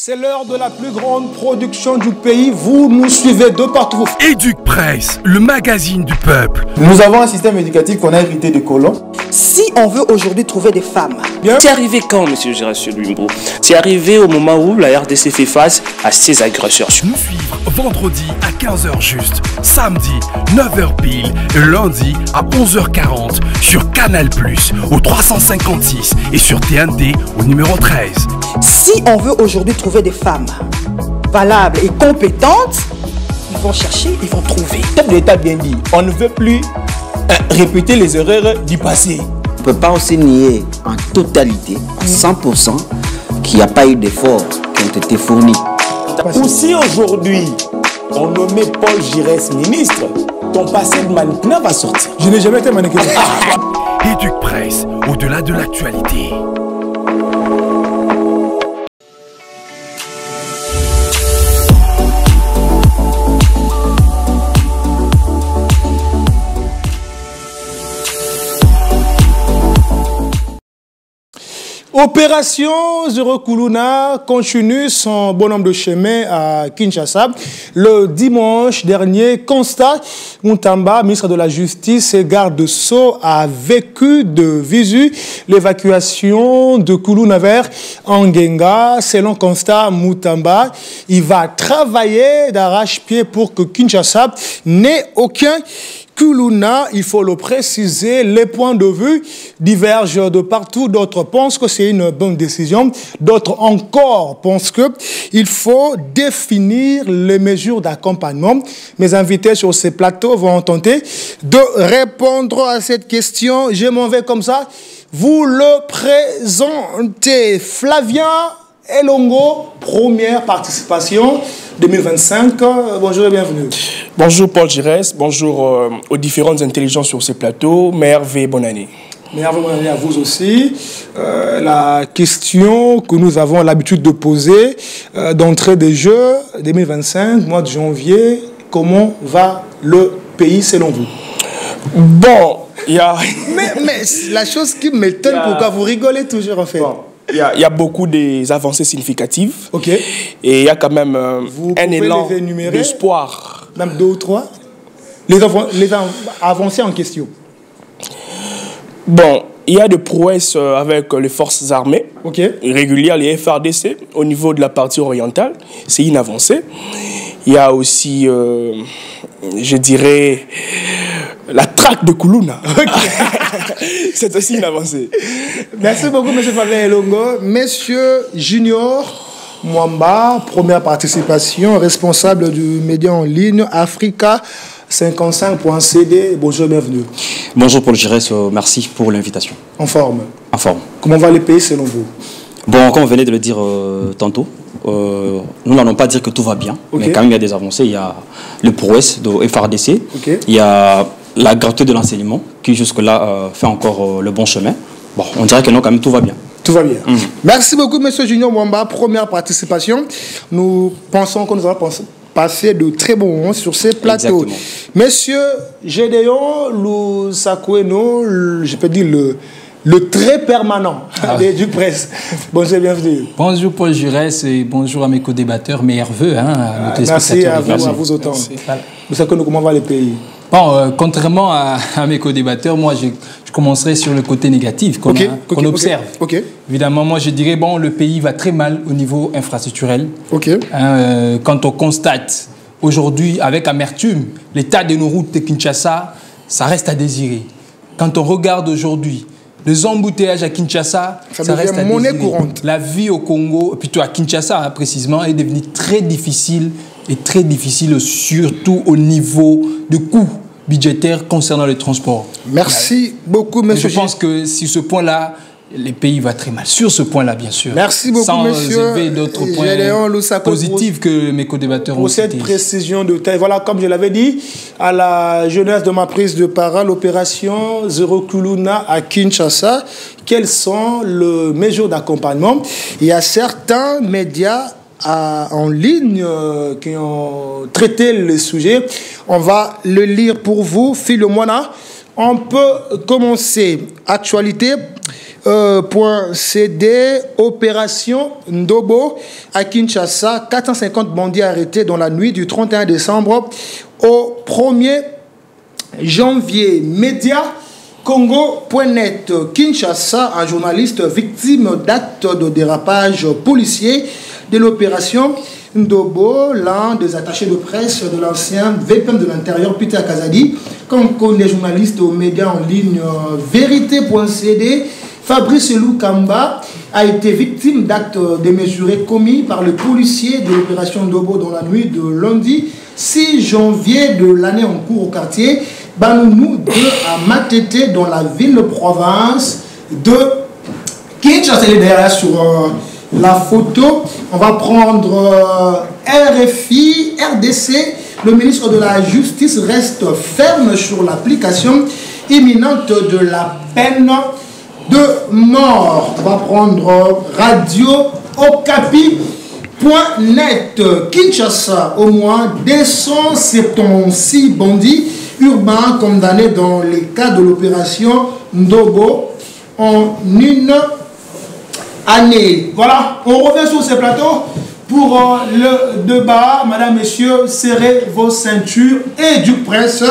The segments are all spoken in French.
C'est l'heure de la plus grande production du pays. Vous nous suivez de partout. Éduc Presse, le magazine du peuple. Nous avons un système éducatif qu'on a hérité des colons. Si on veut aujourd'hui trouver des femmes. C'est arrivé quand, monsieur Gérard Lumbo? C'est arrivé au moment où la RDC fait face à ses agresseurs. Nous suivre vendredi à 15h juste, samedi 9h pile, et lundi à 11h40 sur Canal+, au 356 et sur TNT au numéro 13. Si on veut aujourd'hui trouver des femmes valables et compétentes, ils vont chercher, ils vont trouver. Le chef de l'État bien dit, on ne veut plus répéter les erreurs du passé. On ne peut pas aussi nier en totalité, à 100%, qu'il n'y a pas eu d'efforts qui ont été fournis. Ou si aujourd'hui, on nommait Paul Giresse ministre, ton passé de mannequin va sortir. Je n'ai jamais été mannequin. Éduc Presse, au-delà de l'actualité. Opération Zéro Kuluna continue son bonhomme de chemin à Kinshasa. Le dimanche dernier, Constant Mutamba, ministre de la Justice et garde-sceaux, a vécu de visu l'évacuation de Kuluna vers Angenga. Selon Constant Mutamba, il va travailler d'arrache-pied pour que Kinshasa n'ait aucun Kuluna, il faut le préciser, les points de vue divergent de partout. D'autres pensent que c'est une bonne décision. D'autres encore pensent qu'il faut définir les mesures d'accompagnement. Mes invités sur ces plateaux vont tenter de répondre à cette question. Je m'en vais comme ça. Vous le présentez. Flavien Elongo, première participation 2025. Bonjour et bienvenue. Bonjour Paul Giresse, bonjour aux différentes intelligences sur ces plateaux. Merveille, bonne année. Merveille, bonne année à vous aussi. La question que nous avons l'habitude de poser d'entrée des Jeux 2025, mois de janvier, comment va le pays selon vous? Bon, il y a... mais la chose qui m'étonne, pourquoi vous rigolez toujours en fait? Bon. Il y a beaucoup d'avancées significatives. Ok. Et il y a quand même un élan d'espoir. Même 2 ou 3 les avancées en question. Bon, il y a des prouesses avec les forces armées régulières, les FARDC, au niveau de la partie orientale. C'est une avancée. Il y a aussi, je dirais, la traque de Kuluna. C'est aussi une avancée. Merci beaucoup, M. Flavien Elongo. Monsieur Junior Mwamba, première participation, responsable du média en ligne Africa 55.cd. Bonjour, bienvenue. Bonjour Paul Giresse, merci pour l'invitation. En forme. En forme. Comment va le pays selon vous? Bon, comme on venait de le dire tantôt, nous n'allons pas dire que tout va bien, mais quand même il y a des avancées. Il y a le prouesse de FARDC, il y a la gratuité de l'enseignement qui jusque-là fait encore le bon chemin. Bon, on dirait que non, quand même tout va bien. Tout va bien. Merci beaucoup, M. Junior Mwamba. Première participation. Nous pensons que nous allons passer de très bons moments sur ces plateaux. Exactement. Monsieur Gédéon Lusakoueno, je peux dire le très permanent du presse. Bonjour, bienvenue. Bonjour Paul Giresse et bonjour à mes co-débatteurs, meilleurs vœux. Merci à vous autant. Lusakoueno, comment va le pays? Bon, contrairement à mes co-débatteurs, moi je commencerai sur le côté négatif qu'on observe. Évidemment, moi je dirais, bon, le pays va très mal au niveau infrastructurel. Quand on constate aujourd'hui avec amertume l'état de nos routes de Kinshasa, ça reste à désirer. Quand on regarde aujourd'hui les embouteillages à Kinshasa, ça reste à monnaie désirer. Courante. La vie au Congo, plutôt à Kinshasa précisément, est devenue très difficile surtout au niveau de coûts budgétaires concernant les transports. Merci beaucoup, monsieur. Je pense que sur ce point-là, le pays va très mal. Sur ce point-là, bien sûr. Merci beaucoup, monsieur. Sans élever d'autres points positifs que mes co-débatteurs ont cités. Pour cette précision de taille. Voilà, comme je l'avais dit, à la jeunesse de ma prise de parole, l'opération Zéro Kuluna à Kinshasa, quelles sont les mesures d'accompagnement? Il y a certains médias en ligne qui ont traité le sujet. On va le lire pour vous. Philomona On peut commencer. Actualité. .cd, opération Ndobo à Kinshasa, 450 bandits arrêtés dans la nuit du 31 décembre au 1er janvier. Média Congo.net, Kinshasa, un journaliste victime d'actes de dérapage policier de l'opération Ndobo, l'un des attachés de presse de l'ancien VPM de l'Intérieur, Peter Kazadi, comme les journalistes aux médias en ligne vérité.cd, Fabrice Loukamba a été victime d'actes démesurés commis par le policier de l'opération Ndobo dans la nuit de lundi 6 janvier de l'année en cours au quartier Banounou 2 à Matete dans la ville-province de Kinshasa. Derrière sur la photo, on va prendre RFI, RDC. Le ministre de la Justice reste ferme sur l'application imminente de la peine de mort. On va prendre Radio Okapi.net. Kinshasa, au moins 276 bandits urbains condamnés dans les cas de l'opération Ndobo en une année. Voilà, on revient sur ce plateau pour le débat. Madame, messieurs, serrez vos ceintures et du presse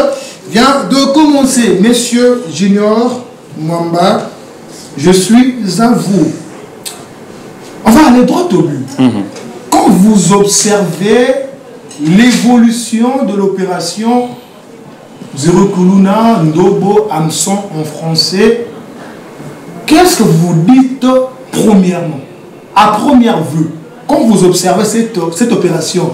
vient de commencer. Monsieur Junior Mwamba, je suis à vous. On va aller droit au but. Quand vous observez l'évolution de l'opération Zerokuluna Ndobo Hamson en français, qu'est-ce que vous dites premièrement, à première vue, quand vous observez cette opération?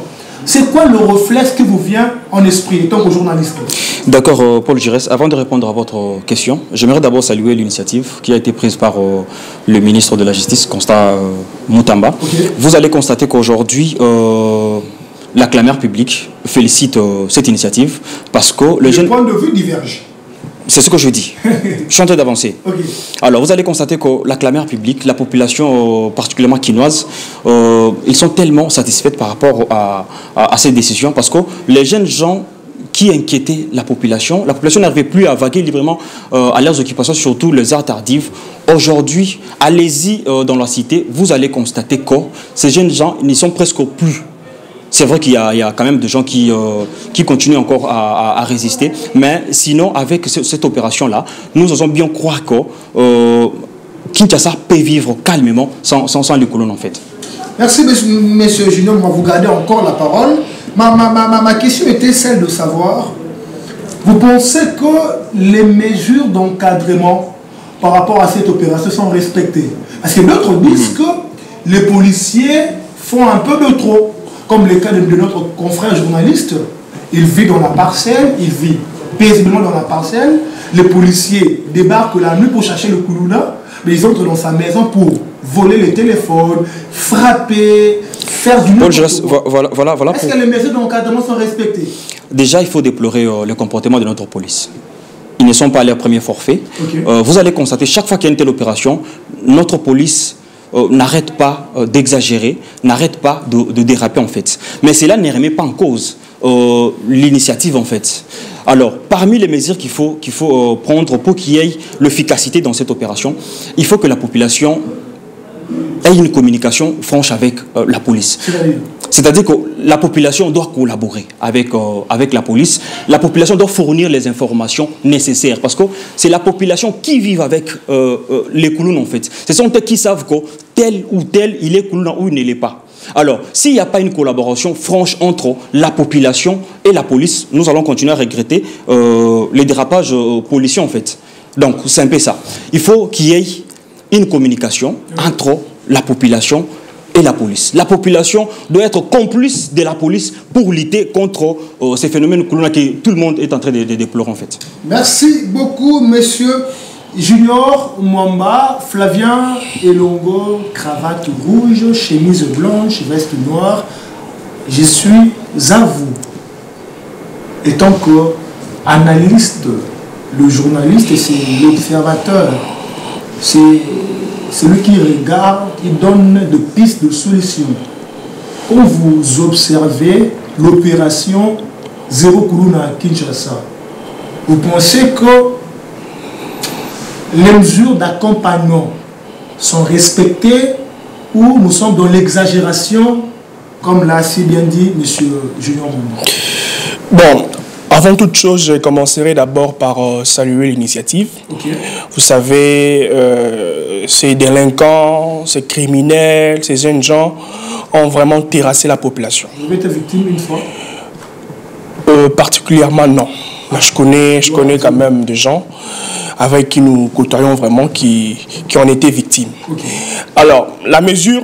C'est quoi le réflexe qui vous vient en esprit, étant que journaliste? D'accord, Paul Giresse. Avant de répondre à votre question, j'aimerais d'abord saluer l'initiative qui a été prise par le ministre de la Justice, Constant Moutamba. Okay. Vous allez constater qu'aujourd'hui, l'acclameur public félicite cette initiative parce que les points de vue divergent. C'est ce que je dis. Je suis en train d'avancer. Okay. Alors, vous allez constater que l'acclameur public, la population particulièrement quinoise, ils sont tellement satisfaits par rapport à ces décisions parce que les jeunes gens qui inquiétaient la population n'arrivait plus à vaguer librement à leurs occupations, surtout les heures tardives. Aujourd'hui, allez-y dans la cité, vous allez constater que ces jeunes gens n'y sont presque plus. C'est vrai qu'il y a quand même des gens qui continuent encore à résister, mais sinon, avec cette opération-là, nous osons bien croire que Kinshasa peut vivre calmement sans les colonnes, en fait. Merci, monsieur Junior. On va vous garder encore la parole. Ma question était celle de savoir, vous pensez que les mesures d'encadrement par rapport à cette opération sont respectées? Parce que d'autres disent que les policiers font un peu de trop. Comme le cas de notre confrère journaliste, il vit dans la parcelle, il vit paisiblement dans la parcelle. Les policiers débarquent la nuit pour chercher le Koulouna, mais ils entrent dans sa maison pour voler les téléphones, frapper, faire du n'importe quoi. Voilà. Est-ce que les mesures d'encadrement sont respectées? Déjà, il faut déplorer le comportement de notre police. Ils ne sont pas à leur premier forfait. Okay. Vous allez constater, chaque fois qu'il y a une telle opération, notre police n'arrête pas d'exagérer, n'arrête pas de déraper en fait. Mais cela ne remet pas en cause l'initiative en fait. Alors, parmi les mesures qu'il faut prendre pour qu'il y ait l'efficacité dans cette opération, il faut que la population ait une communication franche avec la police. C'est-à-dire que la population doit collaborer avec la police. La population doit fournir les informations nécessaires. Parce que c'est la population qui vit avec les Koulounes, en fait. Ce sont eux qui savent que tel ou tel, il est Kouloune ou il ne l'est pas. Alors, s'il n'y a pas une collaboration franche entre la population et la police, nous allons continuer à regretter les dérapages policiers, en fait. Donc, c'est un peu ça. Il faut qu'il y ait une communication entre la population et la police. La population doit être complice de la police pour lutter contre ces phénomènes que tout le monde est en train de déplorer en fait. Merci beaucoup, monsieur Junior Mwamba. Flavien Elongo, cravate rouge, chemise blanche, veste noire. Je suis à vous. Étant qu'analyste, le journaliste, c'est l'observateur. C'est celui qui regarde, qui donne des pistes de solutions. Quand vous observez l'opération Zero Koulouna à Kinshasa, vous pensez que les mesures d'accompagnement sont respectées ou nous sommes dans l'exagération, comme l'a si bien dit M. Junior Moumou? Bon, avant toute chose, je commencerai d'abord par saluer l'initiative. Okay. Vous savez, ces délinquants, ces criminels, ces jeunes gens ont vraiment terrassé la population. Vous avez été victime une fois? Particulièrement non. Mais je connais quand même des gens avec qui nous côtoyons vraiment qui ont été victimes. Okay. Alors, la mesure,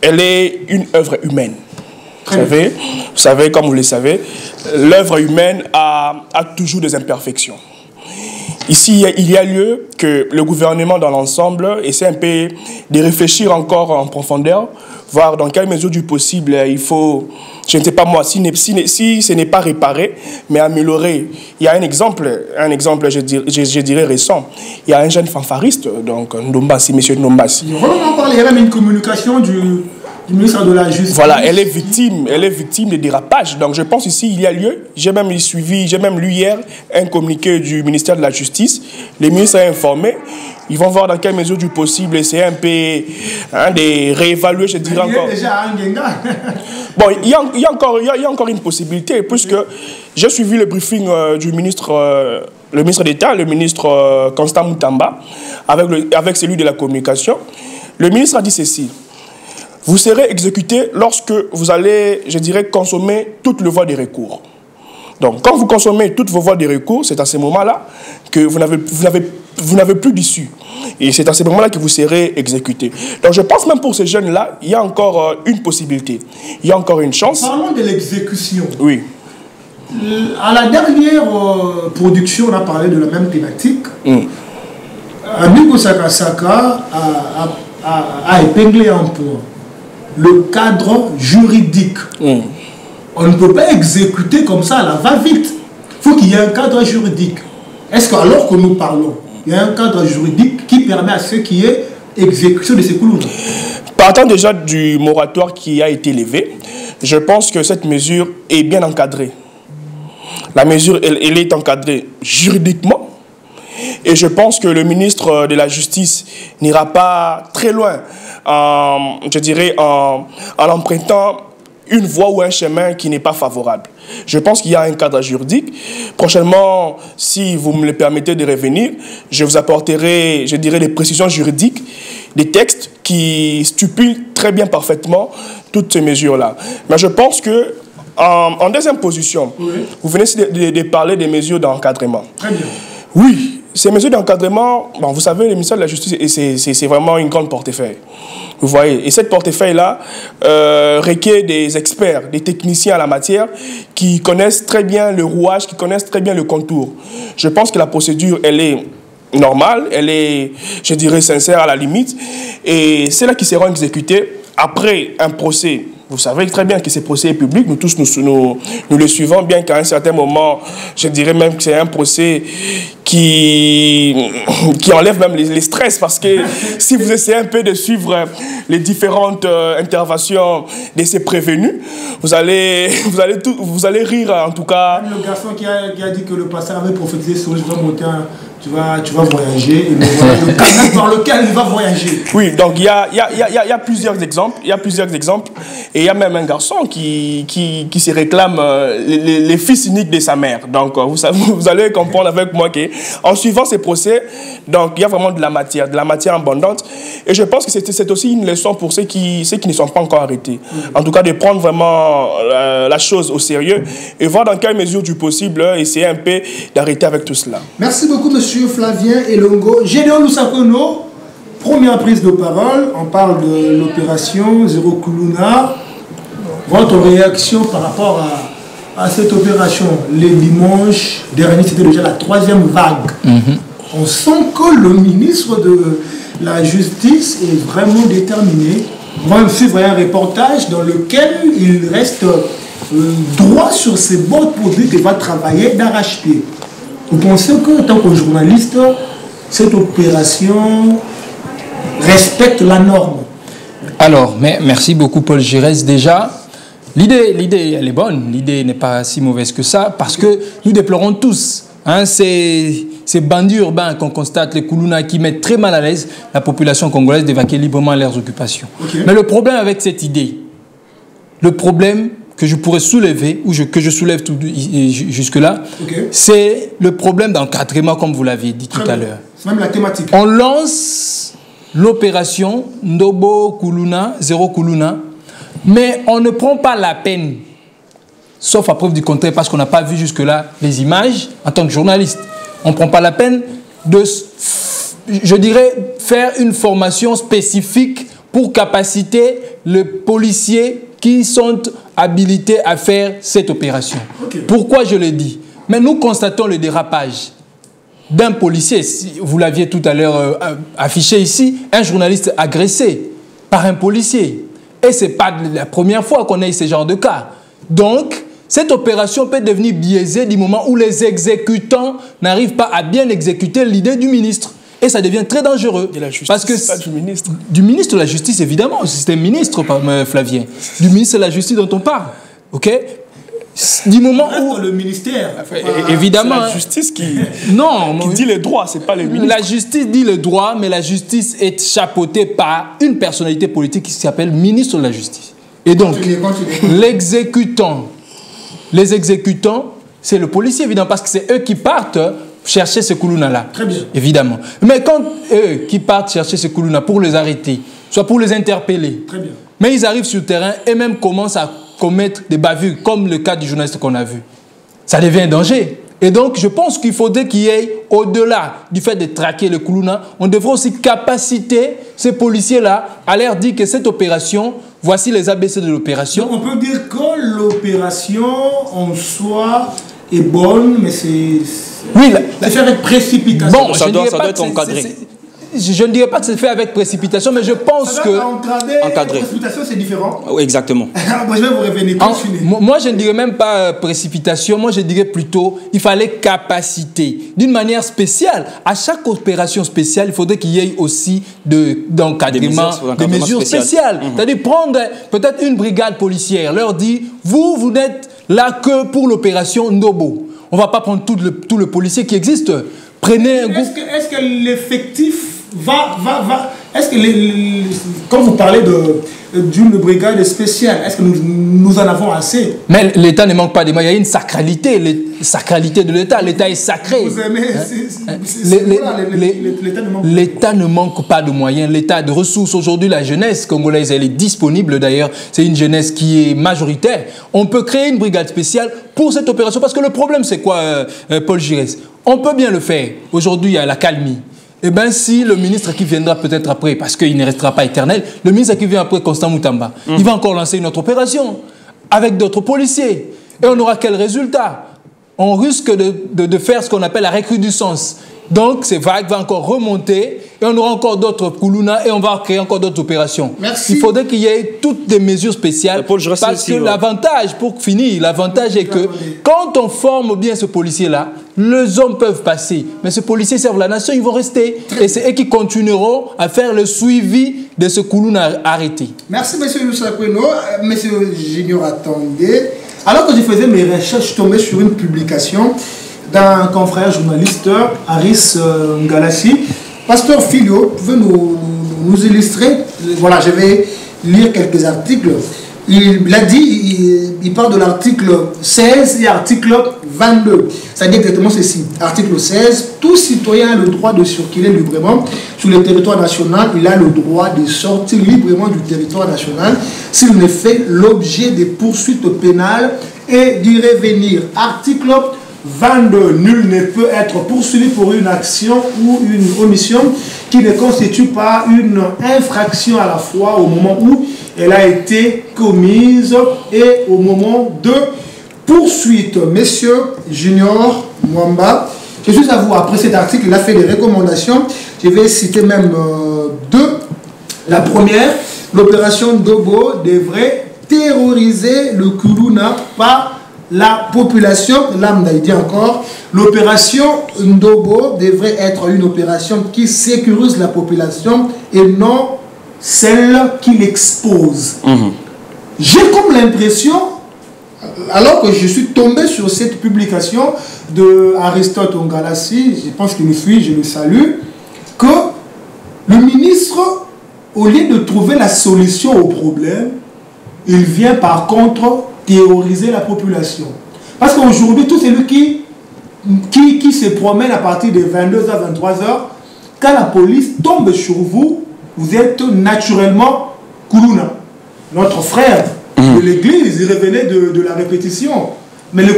elle est une œuvre humaine. Vous savez, comme vous le savez, l'œuvre humaine a toujours des imperfections. Ici, il y a lieu que le gouvernement dans l'ensemble essaie un peu de réfléchir encore en profondeur, voir dans quelle mesure du possible il faut, je ne sais pas moi, si ce n'est pas réparé, mais améliorer. Il y a un exemple je dirais récent. Il y a un jeune fanfariste, donc Ndombasi, M. Ndombasi. On en parle, il y a même une communication du ministre de la Justice. Voilà, elle est victime de dérapage. Donc je pense ici il y a lieu. J'ai même lu hier un communiqué du ministère de la Justice. Le ministre a informé. Ils vont voir dans quelle mesure du possible essayer un peu de réévaluer, je dirais encore. Déjà un Genga. Bon, il y a encore une possibilité, puisque j'ai suivi le briefing du ministre, le ministre d'État, le ministre Constant Moutamba, avec celui de la communication. Le ministre a dit ceci. Vous serez exécuté lorsque vous allez, je dirais, consommer toutes les voies de recours. Donc, quand vous consommez toutes vos voies de recours, c'est à ce moment-là que vous n'avez plus d'issue. Et c'est à ce moment-là que vous serez exécuté. Donc, je pense même pour ces jeunes-là, il y a encore une possibilité. Il y a encore une chance. Parlons de l'exécution. Oui. À la dernière production, on a parlé de la même thématique. Amigo Sakasaka a épinglé un point. Le cadre juridique. On ne peut pas exécuter comme ça, là, va vite. Il faut qu'il y ait un cadre juridique. Est-ce qu'alors que nous parlons, il y a un cadre juridique qui permet à ce qu'il y ait exécution de ces Koulouna? Partant déjà du moratoire qui a été levé, je pense que cette mesure est bien encadrée. La mesure, elle est encadrée juridiquement. Et je pense que le ministre de la Justice n'ira pas très loin, je dirais, en empruntant une voie ou un chemin qui n'est pas favorable. Je pense qu'il y a un cadre juridique. Prochainement, si vous me le permettez de revenir, je vous apporterai, je dirais, les précisions juridiques, des textes qui stipulent très bien, parfaitement, toutes ces mesures-là. Mais je pense que, en deuxième position, vous venez de parler des mesures d'encadrement. Très bien. Oui, ces mesures d'encadrement, bon, vous savez, le ministère de la Justice, c'est vraiment une grande portefeuille. Vous voyez, et cette portefeuille-là requiert des experts, des techniciens à la matière qui connaissent très bien le rouage, qui connaissent très bien le contour. Je pense que la procédure, elle est normale, elle est, je dirais, sincère à la limite, et c'est là qui seront exécutés après un procès. Vous savez très bien que ces procès publics, nous tous, nous le suivons, bien qu'à un certain moment, je dirais même que c'est un procès qui enlève même les stress, parce que si vous essayez un peu de suivre les différentes interventions de ces prévenus, vous allez rire, en tout cas. Le garçon qui a dit que le pasteur avait prophétisé sur tu vas voyager, et le canal par lequel il va voyager. Oui, donc il y a plusieurs exemples, et il y a même un garçon qui se réclame les fils uniques de sa mère. Donc vous allez comprendre avec moi qu'en suivant ces procès, donc il y a vraiment de la matière abondante, et je pense que c'est aussi une leçon pour ceux qui ne sont pas encore arrêtés. En tout cas, de prendre vraiment la chose au sérieux et voir dans quelle mesure du possible essayer un peu d'arrêter avec tout cela. Merci beaucoup, monsieur Flavien Elongo. Gédéon Lusakono, première prise de parole. On parle de l'opération Zéro Koulouna. Votre réaction par rapport à cette opération? Les dimanches derniers, c'était déjà la 3e vague. On sent que le ministre de la Justice est vraiment déterminé. On va suivre un reportage dans lequel il reste droit sur ses bottes pour dire qu'il va travailler d'arrache-pied. Vous pensez que, en tant que journaliste, cette opération respecte la norme? Alors, merci beaucoup Paul Giresse. Déjà, l'idée elle est bonne. L'idée n'est pas si mauvaise que ça, parce que nous déplorons tous. C'est ces bandits urbains qu'on constate, les Koulouna, qui mettent très mal à l'aise la population congolaise d'évacuer librement leurs occupations. Mais le problème avec cette idée, le problème que je pourrais soulever, ou que je soulève jusque-là, c'est le problème d'encadrement, comme vous l'aviez dit tout à l'heure. C'est même la thématique. On lance l'opération Ndobo Koulouna, Zéro Koulouna, mais on ne prend pas la peine, sauf à preuve du contraire, parce qu'on n'a pas vu jusque-là les images en tant que journaliste. On ne prend pas la peine de, je dirais, faire une formation spécifique pour capaciter les policiers qui sont habilités à faire cette opération. Pourquoi je le dis? Mais nous constatons le dérapage d'un policier, vous l'aviez tout à l'heure affiché ici, un journaliste agressé par un policier. Et ce n'est pas la première fois qu'on a eu ce genre de cas. Donc, cette opération peut devenir biaisée du moment où les exécutants n'arrivent pas à bien exécuter l'idée du ministre. Et ça devient très dangereux. Et la justice, parce que pas du ministre. Du ministre de la Justice, évidemment. C'est un ministre, Flavien. Du ministre de la Justice dont on parle. OK? Du moment où le ministère, évidemment, c'est la justice qui dit les droits, c'est pas les ministres. La justice dit le droit, mais la justice est chapeautée par une personnalité politique qui s'appelle ministre de la Justice. Et donc, les exécutants, c'est le policier, évidemment, parce que c'est eux qui partent chercher ce Koulouna-là. Très bien. Évidemment. Mais quand eux qui partent chercher ce Koulouna pour les arrêter, soit pour les interpeller, très bien. Mais ils arrivent sur le terrain et même commencent à commettre des bavures, comme le cas du journaliste qu'on a vu. Ça devient un danger. Et donc, je pense qu'il faudrait qu'il y ait, au-delà du fait de traquer le Koulouna, on devrait aussi capaciter ces policiers-là à leur dire que cette opération, voici les ABC de l'opération. On peut dire que l'opération en soi est bonne, mais c'est fait avec précipitation. Bon, ça doit être encadré. Je ne dirais pas que c'est fait avec précipitation, mais je pense que... Encadré. Précipitation, c'est différent. Oui, exactement. Moi, je vais vous revenir. Moi, je ne dirais même pas précipitation. Moi, je dirais plutôt il fallait capacité. D'une manière spéciale. À chaque opération spéciale, il faudrait qu'il y ait aussi d'encadrement, des mesures spéciales. C'est-à-dire prendre peut-être une brigade policière, leur dire, vous n'êtes là que pour l'opération Ndobo. On ne va pas prendre tout le policier qui existe. Prenez un groupe... Est-ce que l'effectif va... Est-ce que, quand vous parlez d'une brigade spéciale, est-ce que nous en avons assez? Mais l'État ne manque pas de moyens. Il y a une sacralité de l'État. L'État est sacré. Vous aimez... L'État ne manque pas de moyens. L'État a de ressources. Aujourd'hui, la jeunesse congolaise, elle est disponible d'ailleurs. C'est une jeunesse qui est majoritaire. On peut créer une brigade spéciale pour cette opération. Parce que le problème, c'est quoi, Paul Giresse? On peut bien le faire. Aujourd'hui, il y a la calmie. Eh bien, si le ministre qui viendra peut-être après, parce qu'il ne restera pas éternel, le ministre qui vient après, Constant Moutamba, il va encore lancer une autre opération avec d'autres policiers. Et on aura quel résultat? On risque de faire ce qu'on appelle la recrudescence. Donc, ces vagues vont encore remonter et on aura encore d'autres Koulouna et on va créer encore d'autres opérations. Merci. Il faudrait qu'il y ait toutes des mesures spéciales parce que l'avantage, pour finir, l'avantage est que quand on forme bien ce policier-là, les hommes peuvent passer. Mais ce policier serve la nation, ils vont rester. Et c'est eux qui continueront à faire le suivi de ce Koulouna arrêté. Merci, monsieur Youssa Kweno. Monsieur Junior, attendez. Alors que je faisais mes recherches, je suis tombé sur une publication d'un confrère journaliste, Aris Ngalassi. Pasteur Filio, pouvez nous illustrer? Voilà, je vais lire quelques articles. Il a dit, il parle de l'article 16 et article 22. Ça dit exactement ceci. Article 16, tout citoyen a le droit de circuler librement sur le territoire national. Il a le droit de sortir librement du territoire national s'il ne fait l'objet des poursuites pénales et d'y revenir. Article 22. Nul ne peut être poursuivi pour une action ou une omission qui ne constitue pas une infraction à la fois au moment où elle a été commise et au moment de poursuite. Monsieur Junior Mwamba, je suis à vous. Après cet article, il a fait des recommandations. Je vais citer même deux. La première, l'opération Ndobo devrait terroriser le Koulouna par la population. Lambda, il dit encore, l'opération Ndobo devrait être une opération qui sécurise la population et non celle qui l'expose. J'ai comme l'impression, Alors que je suis tombé sur cette publication de Aristote Ongalassi, je pense qu'il me suit, je le salue, que le ministre, au lieu de trouver la solution au problème, il vient par contre théoriser la population. Parce qu'aujourd'hui, tout celui qui se promène à partir de 22h à 23h, quand la police tombe sur vous, vous êtes naturellement Koulouna. Notre frère de l'église, il revenait de la répétition. Mais les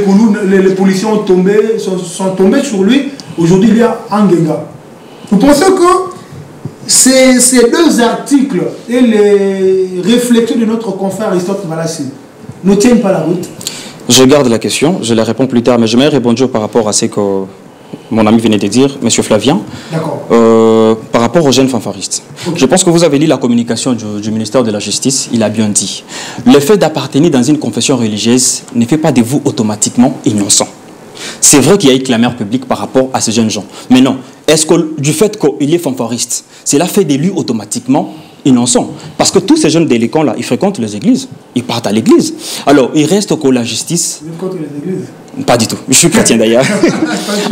policiers sont tombés sur lui. Aujourd'hui, il y a Angenga. Vous pensez que ces deux articles et les réflexions de notre confrère Aristote Ongalassi ne tiennent pas la route? Je garde la question, je la réponds plus tard, mais je m'ai répondu par rapport à ce que mon ami venait de dire, M. Flavien, par rapport aux jeunes fanfaristes. Je pense que vous avez lu la communication du ministère de la Justice, il a bien dit. Le fait d'appartenir dans une confession religieuse ne fait pas de vous automatiquement innocent. C'est vrai qu'il y a eu clameur publique par rapport à ces jeunes gens. Mais non, est-ce que du fait qu'il est fanfariste, cela fait de lui automatiquement innocent? Parce que tous ces jeunes délinquants-là, ils fréquentent les églises, ils partent à l'église. Alors, il reste que la justice... Vous êtes contre les églises? Pas du tout, je suis chrétien d'ailleurs.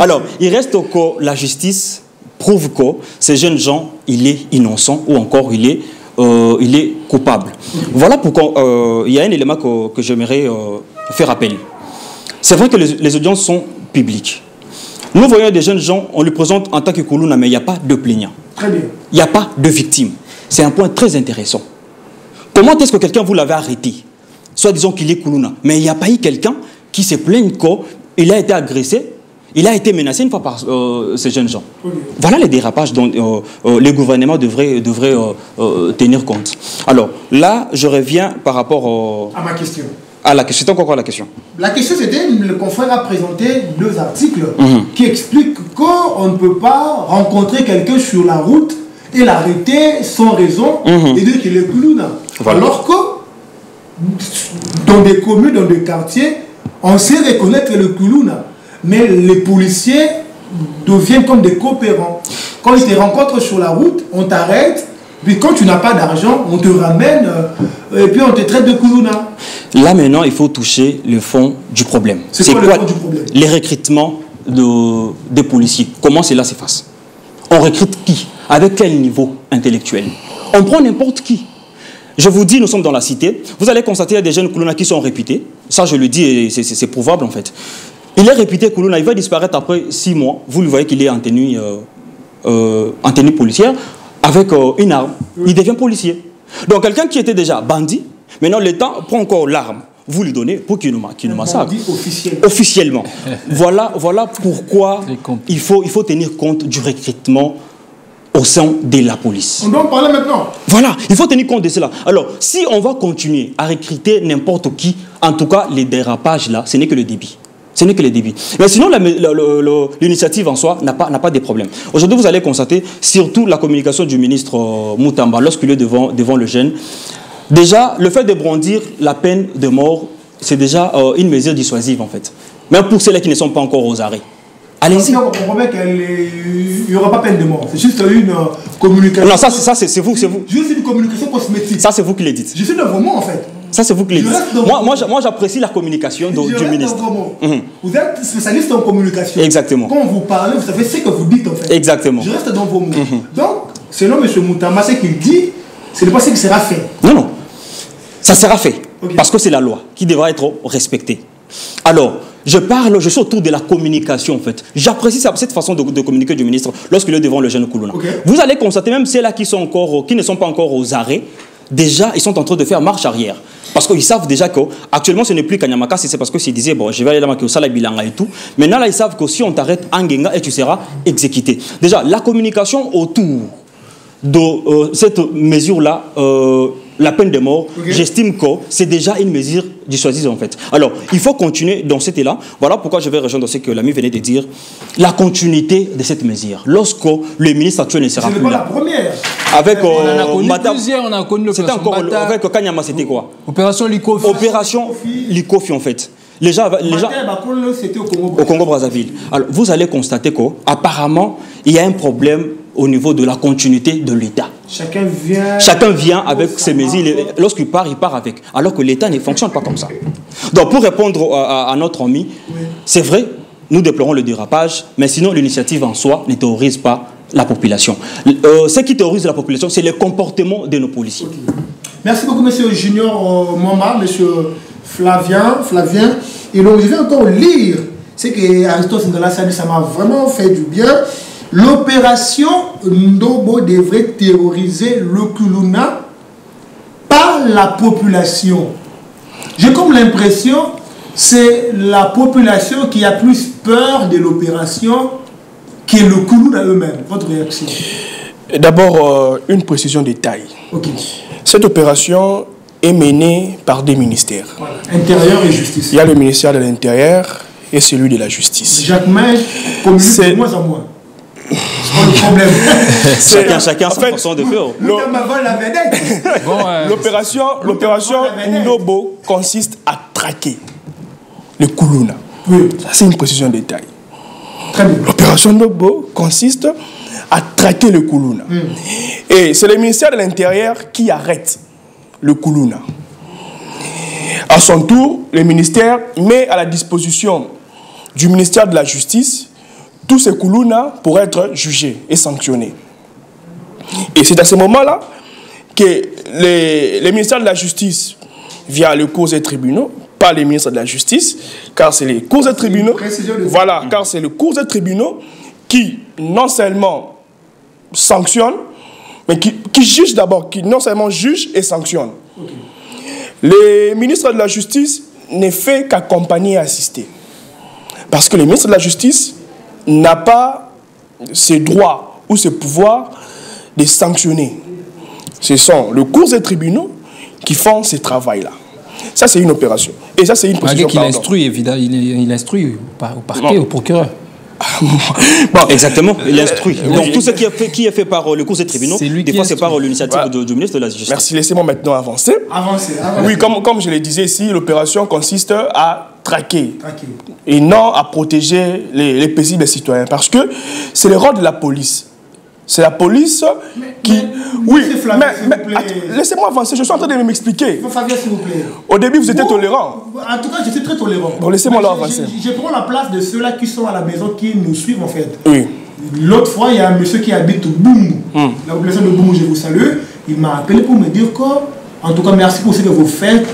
Alors, il reste que la justice prouve que ces jeunes gens, il est innocent ou encore il est coupable. Voilà pourquoi il y a un élément que j'aimerais faire appel. C'est vrai que les audiences sont publiques. Nous voyons des jeunes gens, on les présente en tant que Koulouna, mais il n'y a pas de plaignant. Très bien. Il n'y a pas de victime. C'est un point très intéressant. Comment est-ce que quelqu'un vous l'avait arrêté? Soit disons qu'il est Koulouna, mais il n'y a pas eu quelqu'un qui se plaigne qu'il a été agressé, il a été menacé une fois par ces jeunes gens. Voilà les dérapages dont les gouvernements devraient tenir compte. Alors là, je reviens par rapport à ma question. C'est encore quoi la question? La question c'était, le confrère a présenté deux articles qui expliquent qu'on ne peut pas rencontrer quelqu'un sur la route et l'arrêter sans raison et dire qu'il est Koulouna. Voilà. Alors que dans des communes, dans des quartiers, on sait reconnaître le Koulouna. Mais les policiers deviennent comme des coopérants. Quand ils te rencontrent sur la route, on t'arrête. Puis quand tu n'as pas d'argent, on te ramène et puis on te traite de Koulouna. Là maintenant, il faut toucher le fond du problème. C'est quoi le fond du problème? Les recrutements des policiers. Comment cela s'efface? On recrute qui? Avec quel niveau intellectuel? On prend n'importe qui. Je vous dis, nous sommes dans la cité. Vous allez constater qu'il y a des jeunes Koulouna qui sont réputés. Ça, je le dis, et c'est prouvable en fait. Il est réputé Koulouna, il va disparaître après 6 mois. Vous le voyez qu'il est en tenue policière avec une arme. Il devient policier. Donc quelqu'un qui était déjà bandit, maintenant l'État prend encore l'arme. Vous lui donnez pour qu'il nous massacre. Officiellement. Voilà pourquoi il faut tenir compte du recrutement au sein de la police. On doit en parler maintenant. Voilà, il faut tenir compte de cela. Alors, si on va continuer à recruter n'importe qui, en tout cas, les dérapages là, ce n'est que le débit. Ce n'est que le débit. Mais sinon, l'initiative en soi n'a pas de problème. Aujourd'hui, vous allez constater, surtout la communication du ministre Moutamba, lorsqu'il est devant le jeune. Déjà, le fait de brandir la peine de mort, c'est déjà une mesure dissuasive en fait. Même pour ceux-là qui ne sont pas encore aux arrêts. Allez-y. On comprend bien qu'il n'y aura pas peine de mort. C'est juste une communication. Non, ça c'est vous. Juste une communication cosmétique. Ça, c'est vous qui le dites. Je suis devant moi, en fait. Ça, c'est vous qui le dites. Moi j'apprécie la communication du ministre. Vous êtes spécialiste en communication. Exactement. Quand vous parlez, vous savez ce que vous dites, en fait. Exactement. Je reste dans vos mots. Donc, selon M. Moutamba, ce qu'il dit, ce n'est pas ce qui sera fait. Non. Ça sera fait. Parce que c'est la loi qui devra être respectée. Alors, je suis autour de la communication en fait. J'apprécie cette façon de communiquer du ministre lorsqu'il est devant le jeune Koulouna. Vous allez constater, même ceux-là qui ne sont pas encore aux arrêts, déjà ils sont en train de faire marche arrière. Parce qu'ils savent déjà qu'actuellement ce n'est plus Kanyamaka, c'est parce que s'ils disaient, bon, je vais aller dans ma Sala Bilanga et tout. Maintenant là, ils savent que si on t'arrête en Genga et tu seras exécuté. Déjà, la communication autour de cette mesure-là, la peine de mort, j'estime que c'est déjà une mesure dissuasive en fait. Alors, il faut continuer dans cet élan. Voilà pourquoi je vais rejoindre ce que l'ami venait de dire. La continuité de cette mesure. Lorsque le ministre actuel ne sera plus là. C'est pas la première. Avec on a connu plusieurs, on a connu l'opération Bata. Avec Kanyama, c'était quoi? Opération Likofi. Opération Likofi en fait. Les gens c'était au Congo-Brazzaville. Alors, vous allez constater qu'apparemment, il y a un problème au niveau de la continuité de l'État. Chacun vient avec ses mesures. Lorsqu'il part avec. Alors que l'État ne fonctionne pas comme ça. Donc, pour répondre à notre ami, c'est vrai, nous déplorons le dérapage, mais sinon, l'initiative en soi ne terrorise pas la population. Ce qui terrorise la population, c'est le comportement de nos policiers. Okay. Merci beaucoup, monsieur Junior Moma, monsieur Flavien. Et donc, je vais encore lire ce que Aristote Sindala a dit, ça m'a vraiment fait du bien. L'opération Ndobo devrait terroriser le Kuluna, pas la population. J'ai comme l'impression que c'est la population qui a plus peur de l'opération que le Kuluna eux-mêmes. Votre réaction? D'abord, une précision de taille. Okay. Cette opération est menée par des ministères. Voilà. Intérieur et justice. Il y a le ministère de l'Intérieur et celui de la Justice. Jacques May communique de moins en moins. C'est pas le problème. chacun sa façon de faire. L'opération Ndobo consiste à traquer le Kuluna. Oui. Ça, c'est une précision de détail. L'opération Ndobo consiste à traquer le Kuluna. Et c'est le ministère de l'Intérieur qui arrête le Kuluna. À son tour, le ministère met à la disposition du ministère de la Justice tous ces Kuluna pour être jugés et sanctionnés. Et c'est à ce moment-là que les ministères de la Justice, via les cours et tribunaux, pas les ministres de la Justice, car c'est les cours et tribunaux, voilà, car c'est les cours et tribunaux qui non seulement sanctionnent, mais qui jugent d'abord, qui non seulement jugent et sanctionnent. Okay. Les ministres de la Justice ne fait qu'accompagner et assister. Parce que le ministre de la Justice n'a pas ses droits ou ses pouvoirs de sanctionner. Ce sont les cours et tribunaux qui font ce travail-là. Ça, c'est une opération. Et ça, c'est une procédure. Il instruit, évidemment, il instruit au parquet, au procureur. Bon, exactement, il instruit. Donc tout ce qui est fait par le cours des tribunaux, des fois c'est par l'initiative du ministre de la Justice. Merci, laissez-moi maintenant avancer. Oui, comme je le disais ici, l'opération consiste à traquer et non à protéger les paisibles citoyens. Parce que c'est le rôle de la police. C'est la police qui... laissez-moi avancer, je suis en train de m'expliquer. Fabien, s'il vous plaît. Au début, vous étiez tolérant. En tout cas, j'étais très tolérant. Bon, laissez-moi là avancer. Je prends la place de ceux-là qui sont à la maison, qui nous suivent en fait. Oui. L'autre fois, il y a un monsieur qui habite au Boumou. La population de Boumou, je vous salue. Il m'a appelé pour me dire que, en tout cas, merci pour ce que vous faites.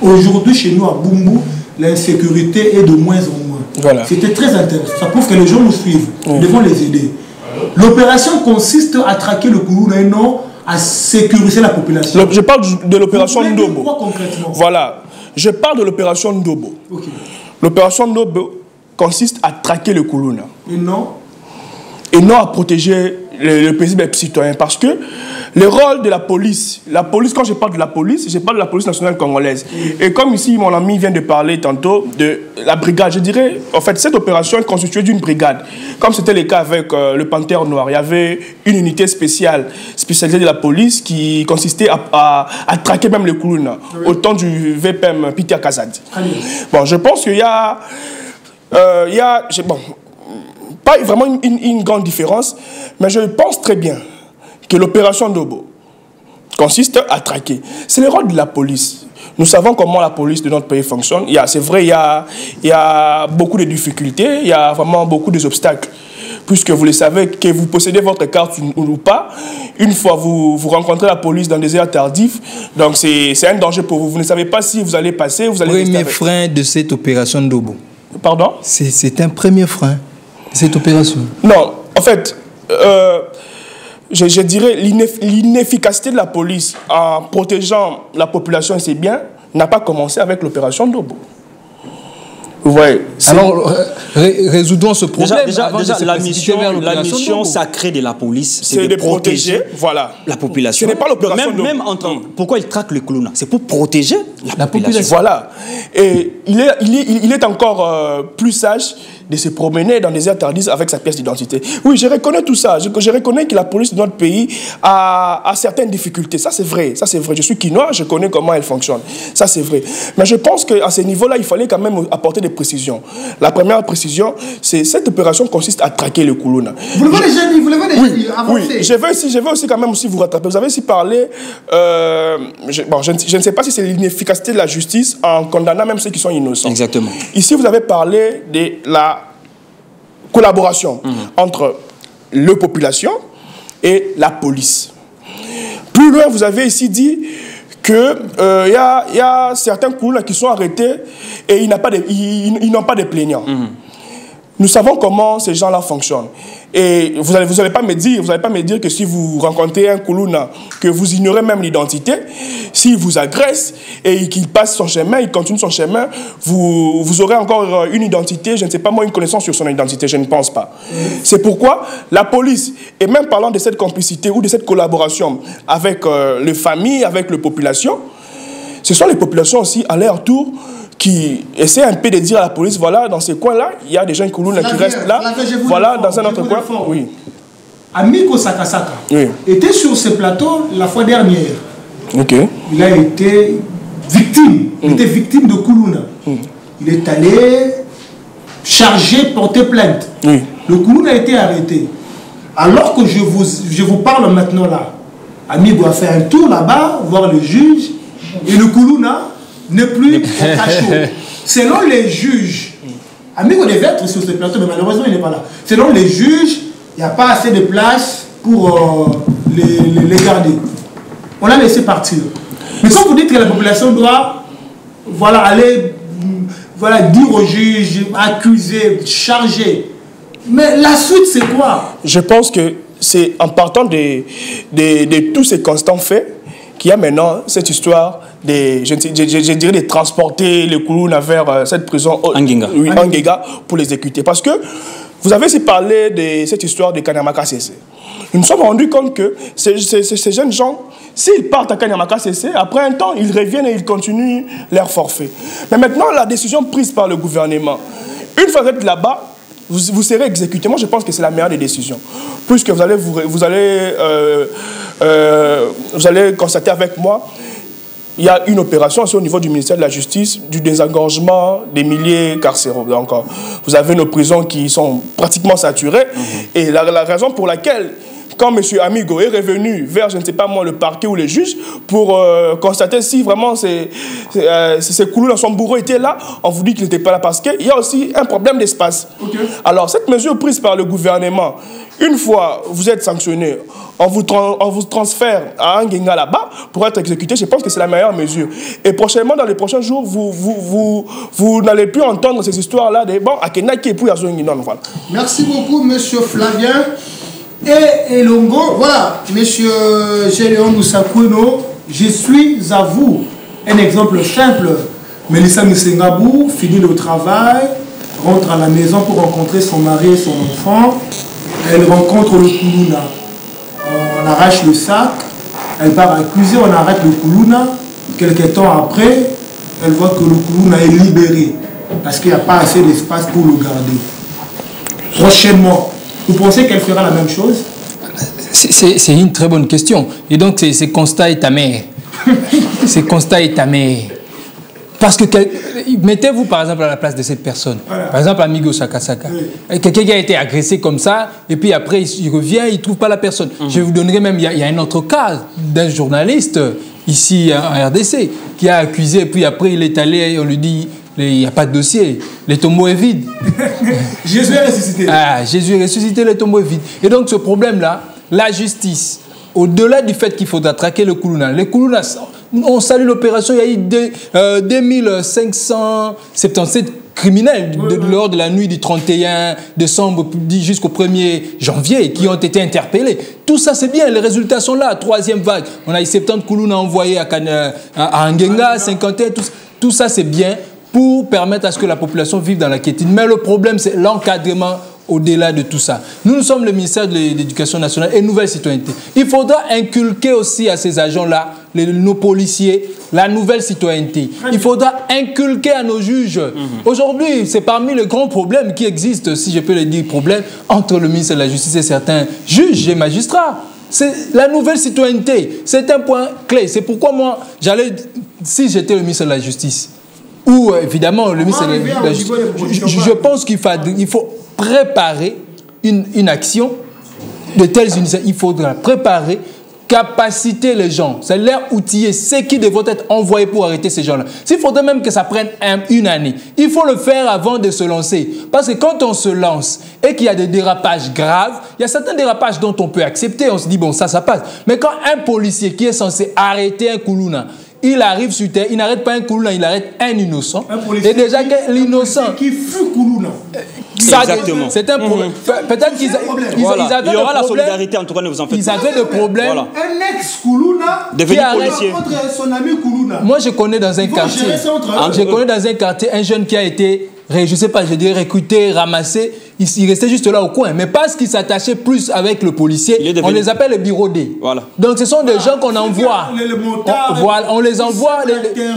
Aujourd'hui, chez nous à Boumou, l'insécurité est de moins en moins. Voilà. C'était très intéressant. Ça prouve que les gens nous suivent. Nous devons les aider. L'opération consiste à traquer le Kuluna et non à sécuriser la population. Je parle de l'opération Ndobo. Quoi concrètement? Voilà. Je parle de l'opération Ndobo. Okay. L'opération Ndobo consiste à traquer le Kuluna. Et non à protéger le paisible citoyen. Parce que le rôle de la police, quand je parle de la police nationale congolaise. Et comme ici, mon ami vient de parler tantôt de la brigade, je dirais, en fait, cette opération est constituée d'une brigade. Comme c'était le cas avec le Panthère Noir, il y avait une unité spécialisée de la police qui consistait à traquer même le Kuluna, au temps du VPM Peter Kazadi. Bon, je pense qu'il y a... pas vraiment une grande différence, mais je pense très bien que l'opération Ndobo consiste à traquer. C'est le rôle de la police. Nous savons comment la police de notre pays fonctionne. C'est vrai, il y a beaucoup de difficultés, il y a vraiment beaucoup d'obstacles. Puisque vous le savez, que vous possédez votre carte ou pas, une fois vous rencontrez la police dans des heures tardives, donc c'est un danger pour vous. Vous ne savez pas si vous allez passer, vous allez... Premier frein de cette opération Ndobo. Pardon? C'est un premier frein de cette opération. Non, en fait... je dirais l'inefficacité de la police en protégeant la population et ses biens n'a pas commencé avec l'opération Ndobo. Vous voyez. Alors, résoudons ce problème. Déjà la mission sacrée de la police, c'est de protéger la population. Ce n'est pas l'opération Ndobo. Même pourquoi il traque le Kuluna? C'est pour protéger la population. Voilà. Et il est encore plus sage de se promener dans des interdits avec sa pièce d'identité. Oui, je reconnais tout ça. Je reconnais que la police de notre pays a certaines difficultés. Ça, c'est vrai. Ça, c'est vrai. Je suis quinois, je connais comment elle fonctionne. Ça, c'est vrai. Mais je pense qu'à ce niveau-là, il fallait quand même apporter des précisions. La première précision, c'est cette opération consiste à traquer le Koulouna. Vous l'avez déjà dit, oui, je vais aussi quand même vous rattraper. Vous avez aussi parlé, je ne sais pas si c'est l'inefficacité de la justice en condamnant même ceux qui sont innocents. Exactement. Ici, vous avez parlé de la collaboration entre la population et la police. Plus loin, vous avez ici dit qu'il y a certains Koulouna qui sont arrêtés et ils n'ont pas de plaignants. Nous savons comment ces gens-là fonctionnent. Et vous allez pas me dire que si vous rencontrez un Koulouna, que vous ignorez même l'identité, s'il vous agresse et qu'il passe son chemin, il continue son chemin, vous aurez encore une identité, je ne sais pas moi, une connaissance sur son identité, je ne pense pas. C'est pourquoi la police, et même parlant de cette complicité ou de cette collaboration avec les familles, avec les populations, ce sont les populations aussi à leur tour qui essaie un peu de dire à la police, voilà, dans ces coins-là, il y a des gens qui restent là, voilà, dans un autre coin. Oui. Amigo Sakasaka était sur ce plateau la fois dernière. Il a été victime. Il était victime de Koulouna. Il est allé charger, porter plainte. Le Koulouna a été arrêté. Alors que je vous parle maintenant là, Amigo a fait un tour là-bas, voir le juge, et le Koulouna n'est plus au cachot. Selon les juges, Amigo devait être sur ce plateau, mais malheureusement il n'est pas là. Selon les juges, il n'y a pas assez de place pour les garder. On l'a laissé partir. Mais quand vous dites que la population doit aller dire aux juges, accuser, charger, mais la suite c'est quoi? Je pense que c'est en partant de tous ces constants faits qu'il y a maintenant cette histoire je dirais de transporter les Koulouna vers cette prison Anguinga pour les exécuter. Parce que vous avez aussi parlé de cette histoire de Kanyamaka CC. Nous nous sommes rendus compte que ces jeunes gens, s'ils partent à Kanyamaka CC, après un temps, ils reviennent et ils continuent leur forfait. Mais maintenant, la décision prise par le gouvernement, une fois que vous êtes là-bas, vous serez exécuté. Moi, je pense que c'est la meilleure des décisions. Puisque vous allez constater avec moi, il y a une opération au niveau du ministère de la Justice du désengorgement des milliers carcéraux. Donc, vous avez nos prisons qui sont pratiquement saturées. Et la raison pour laquelle, quand M. Amigo est revenu vers, je ne sais pas moi, le parquet ou les juges, pour constater si vraiment ces Koulouna son bourreau était là, on vous dit qu'il n'était pas là parce qu'il y a aussi un problème d'espace. Alors, cette mesure prise par le gouvernement, une fois vous êtes sanctionné, on vous transfère à Anguinga là-bas pour être exécuté. Je pense que c'est la meilleure mesure. Et prochainement, dans les prochains jours, vous n'allez plus entendre ces histoires-là de bon, à Kenaki et puis à Zonginon. Voilà. Merci beaucoup, monsieur Flavien. Et Elongo, voilà, monsieur Géléon Moussakweno, je suis à vous. Un exemple simple. Mélissa Moussengabou finit le travail, rentre à la maison pour rencontrer son mari et son enfant. Elle rencontre le Koulouna. On arrache le sac, elle part accuser, on arrête le Koulouna. Quelques temps après, elle voit que le Koulouna est libéré parce qu'il n'y a pas assez d'espace pour le garder. Prochainement, vous pensez qu'elle fera la même chose? C'est une très bonne question. Et donc, ces constats est amer. Ces constats est amer. Parce que, mettez-vous par exemple à la place de cette personne. Par exemple, Amigo Sakasaka. Quelqu'un qui a été agressé comme ça, et puis après, il revient, il ne trouve pas la personne. Je vous donnerai même, il y a un autre cas d'un journaliste, ici en RDC, qui a accusé, et puis après, il est allé, et on lui dit, il n'y a pas de dossier, le tombeau est vide. Jésus est ressuscité. Ah, Jésus est ressuscité, le tombeau est vide. Et donc, ce problème-là, la justice, au-delà du fait qu'il faudra traquer le Koulouna, les Koulouna, on salue l'opération, il y a eu 2577 criminels lors de la nuit du 31 décembre jusqu'au 1er janvier qui ont été interpellés. Tout ça, c'est bien, les résultats sont là. Troisième vague, on a eu 70 Koulouna envoyés à Anguinga, 51, tout ça, c'est bien pour permettre à ce que la population vive dans la quiétude. Mais le problème, c'est l'encadrement au-delà de tout ça. Nous sommes le ministère de l'Éducation nationale et Nouvelle Citoyenneté. Il faudra inculquer aussi à ces agents-là nos policiers, la nouvelle citoyenneté. Il faudra inculquer à nos juges. Aujourd'hui, c'est parmi les grands problèmes qui existent, si je peux le dire, problèmes entre le ministre de la Justice et certains juges et magistrats. C'est la nouvelle citoyenneté. C'est un point clé. C'est pourquoi moi, si j'étais le ministre de la Justice, ou évidemment le ministre de la Justice, je pense qu'il faut préparer une action de telles initiatives. Il faudra préparer, capaciter les gens, c'est leur outiller, ceux qui devront être envoyés pour arrêter ces gens-là. S'il faudrait même que ça prenne une année, il faut le faire avant de se lancer. Parce que quand on se lance et qu'il y a des dérapages graves, il y a certains dérapages dont on peut accepter, on se dit bon ça passe. Mais quand un policier qui est censé arrêter un Koulouna, il arrive sur terre, il n'arrête pas un Koulouna, il arrête un innocent. Et déjà que l'innocent qui fut Koulouna. Exactement. C'est un problème. Peut-être qu'ils avaient il y aura la solidarité, en tout cas, ne vous en faites pas. Ils avaient des problèmes. Voilà. Un ex-Koulouna devenu policier. Contre son ami Koulouna. Moi, je connais dans un quartier. Je connais dans un quartier un jeune qui a été, je sais pas, je dirais recruté, ramassé. Il restait juste là au coin. Mais parce qu'il s'attachait plus avec le policier, on les appelle les birodés. Voilà. Donc ce sont des gens qu'on envoie. On les envoie,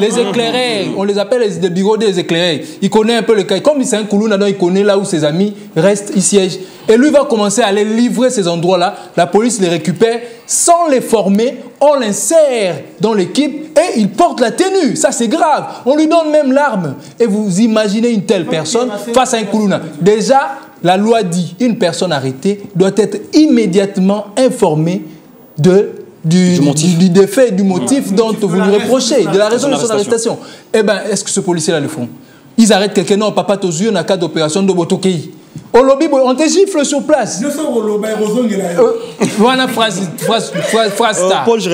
les éclaireurs. On les appelle les birodés, les éclaireurs. Il connaît un peu le cas. Comme c'est un Koulouna, il connaît là où ses amis restent, il siège. Et lui va commencer à aller livrer ces endroits-là. La police les récupère sans les former. On l'insère dans l'équipe et il porte la tenue. Ça, c'est grave. On lui donne même l'arme. Et vous imaginez une telle personne face à un Koulouna. Déjà, la loi dit une personne arrêtée doit être immédiatement informée du défait, du motif dont vous lui reprochez, de la raison de son arrestation. Eh bien, est-ce que ce policier-là le font? Ils arrêtent quelqu'un, non, papa, aux yeux, dans le cas d'opération de Botokei. Au lobby, on te gifle sur place. Voilà, phrase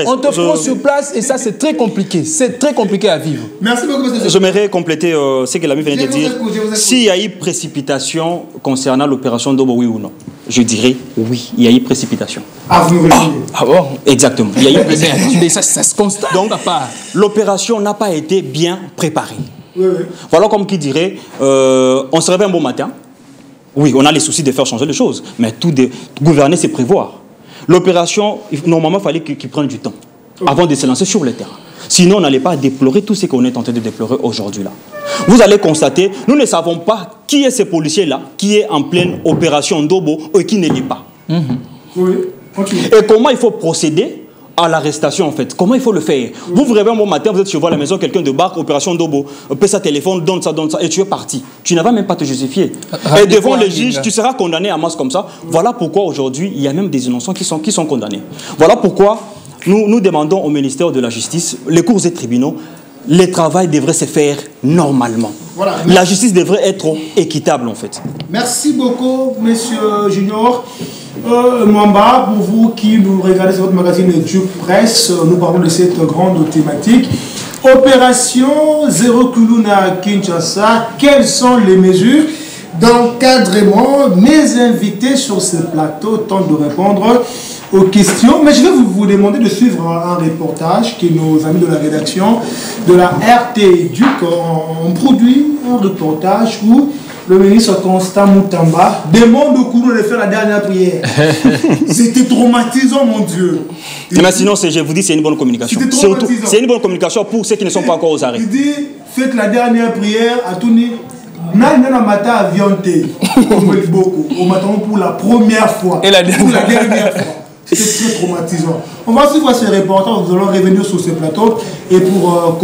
on te prend sur place et ça, c'est très compliqué. C'est très compliqué à vivre. Merci beaucoup. J'aimerais compléter ce que l'ami venait de dire. S'il y a eu précipitation concernant l'opération Dobo, oui ou non? Je dirais oui, il y a eu précipitation. Ah bon? Exactement. Il y a eu précipitation. Ça se constate. Donc, l'opération n'a pas été bien préparée. Oui. Voilà comme qui dirait, on se réveille un bon matin. Oui, on a les soucis de faire changer les choses, mais gouverner, c'est prévoir. L'opération, normalement, il fallait qu'il prenne du temps avant de se lancer sur le terrain. Sinon, on n'allait pas déplorer tout ce qu'on est en train de déplorer aujourd'hui là. Vous allez constater, nous ne savons pas qui est ce policier-là, qui est en pleine opération Dobo et qui ne l'est pas. Oui. Okay. Et comment il faut procéder à l'arrestation en fait. Comment il faut le faire? Vous vous réveillez un bon matin, vous êtes sur la maison, quelqu'un débarque, opération Dobo, paie sa téléphone, donne ça, et tu es parti. Tu n'as même pas te justifier. Et devant les juges, tu seras condamné à masse comme ça. Voilà pourquoi aujourd'hui, il y a même des innocents qui sont condamnés. Voilà pourquoi nous demandons au ministère de la Justice, les cours et tribunaux, le travail devrait se faire normalement. Voilà, la justice devrait être équitable en fait. Merci beaucoup, monsieur Junior. Mwamba, pour vous qui nous regardez sur votre magazine du Presse, nous parlons de cette grande thématique. Opération Zéro Koulouna Kinshasa, quelles sont les mesures d'encadrement? Mes invités sur ce plateau tentent de répondre aux questions, mais je vais vous demander de suivre un reportage que nos amis de la rédaction de la RT Duc ont produit, un reportage où le ministre Constant Moutamba demande au Koulouna de faire la dernière prière. C'était traumatisant, mon Dieu. Mais sinon, je vous dis, c'est une bonne communication. C'est une bonne communication pour ceux qui ne sont pas encore aux arrêts. Il dit, faites la dernière prière à Touni. Nana Mata avionté. Au matin pour la première fois. Et la dernière fois. C'est très traumatisant. On va suivre ce reportage, nous allons revenir sur ce plateau et pour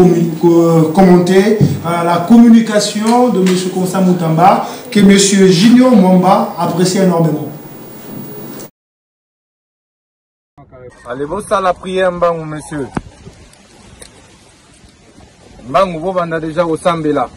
commenter la communication de M. Constant Moutamba que M. Junior Mwamba apprécie énormément. Allez, vous ça la prière, monsieur. Vous déjà au Sambela.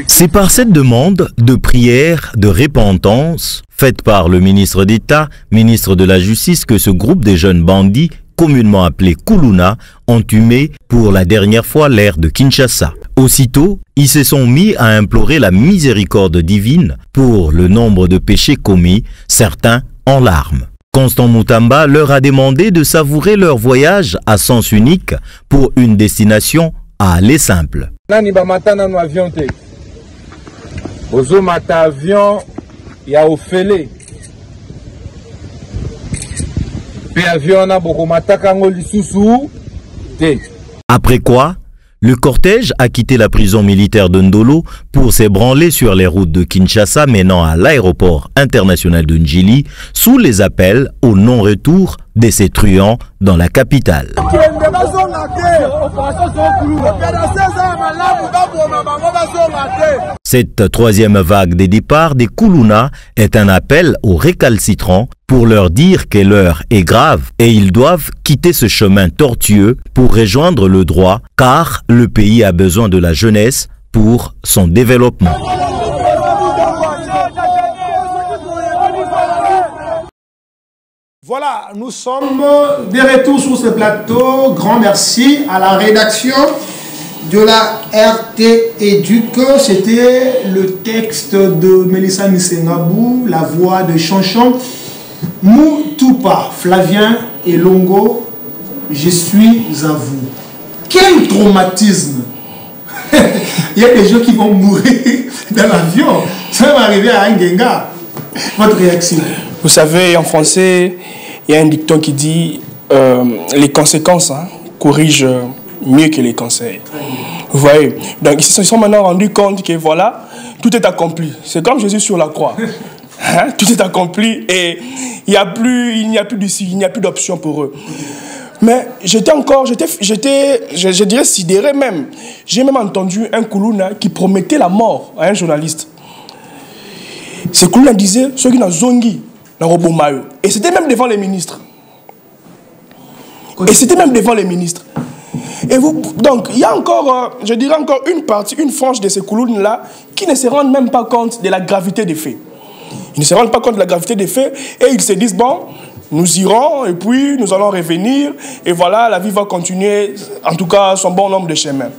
C'est par cette demande de prière, de repentance, faite par le ministre d'État, ministre de la Justice, que ce groupe de jeunes bandits, communément appelés Koulouna, ont humé pour la dernière fois l'air de Kinshasa. Aussitôt, ils se sont mis à implorer la miséricorde divine pour le nombre de péchés commis, certains en larmes. Constant Moutamba leur a demandé de savourer leur voyage à sens unique pour une destination à aller simple. Nani ba matana no avion te. Bozo mata avion ya ofele. Après quoi, le cortège a quitté la prison militaire de Ndolo pour s'ébranler sur les routes de Kinshasa menant à l'aéroport international de Njili sous les appels au non-retour de ces truands dans la capitale. Cette troisième vague des départs des Koulouna est un appel aux récalcitrants pour leur dire que l'heure est grave et ils doivent quitter ce chemin tortueux pour rejoindre le droit car le pays a besoin de la jeunesse pour son développement. Voilà, nous sommes de retour sur ce plateau. Grand merci à la rédaction de la RT Éduque. C'était le texte de Mélissa Misengabou, la voix de Chanchon. Moutoupa, Flavien et Longo, je suis à vous. Quel traumatisme! Il y a des gens qui vont mourir dans l'avion. Ça va arriver à Ngenga. Votre réaction? Vous savez, en français, il y a un dicton qui dit les conséquences corrigent mieux que les conseils. Vous voyez? Donc, ils se sont maintenant rendus compte que voilà, tout est accompli. C'est comme Jésus sur la croix. Hein? Tout est accompli et il n'y a plus d'option pour eux. Mais j'étais encore, je dirais sidéré même. J'ai même entendu un Koulouna qui promettait la mort à un journaliste. Ce Koulouna disait, ceux qui n'ont zongi, n'ont robomayo. Et c'était même devant les ministres. Et c'était même devant les ministres. Et vous, donc, il y a encore, je dirais encore une frange de ces Koulounes-là qui ne se rendent même pas compte de la gravité des faits. Ils ne se rendent pas compte de la gravité des faits et ils se disent, bon, nous irons et puis nous allons revenir et voilà, la vie va continuer, en tout cas, son bon nombre de chemins.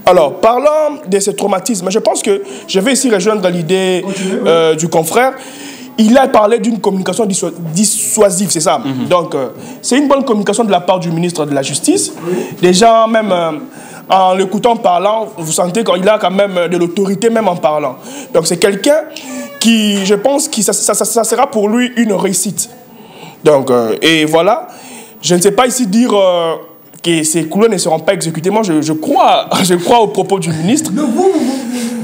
Alors, parlant de ce traumatisme, je pense que je vais ici rejoindre l'idée du confrère. Il a parlé d'une communication dissuasive, c'est ça. Donc, c'est une bonne communication de la part du ministre de la Justice. Déjà, même en l'écoutant parlant, vous sentez qu'il a quand même de l'autorité, même en parlant. Donc, c'est quelqu'un qui, je pense, que ça sera pour lui une réussite. Donc, et voilà, je ne sais pas ici dire que ces couleurs ne seront pas exécutés. Moi, je crois aux propos du ministre.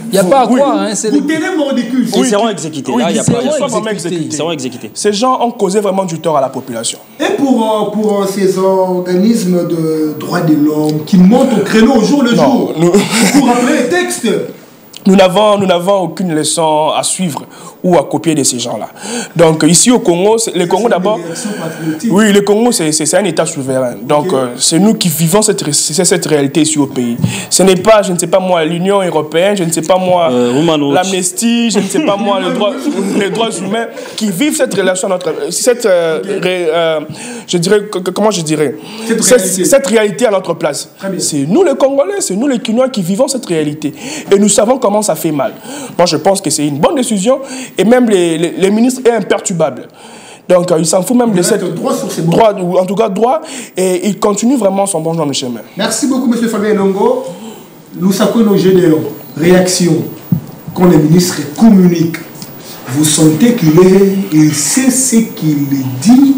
Il n'y a pas à croire. Hein, vous tenez mon ridicule. Ils seront exécutés. Oui, ils seront exécutés. Ces gens ont causé vraiment du tort à la population. Et pour ces organismes de droits de l'homme qui montent au créneau au jour le jour, pour rappeler les textes, nous n'avons aucune leçon à suivre ou à copier de ces gens-là. Donc ici au Congo, le Congo d'abord, oui, le Congo c'est un État souverain. Donc c'est nous qui vivons cette réalité ici au pays. Ce n'est pas, je ne sais pas moi, l'Union européenne, je ne sais pas moi, l'Amnesty, je ne sais pas moi, les droits humains qui vivent cette relation, je dirais, comment je dirais, cette réalité à notre place. C'est nous les Congolais, c'est nous les Kinois qui vivons cette réalité. Et nous savons comment ça fait mal. Moi je pense que c'est une bonne décision. Et même les ministres est imperturbable. Donc il s'en fout même de cette droit, ou en tout cas droit, et il continue vraiment son bon genre de chemin. Merci beaucoup, M. Fabien Longo. Nous savons nos généraux. Réaction. Quand le ministre communique, vous sentez qu'il sait ce qu'il dit,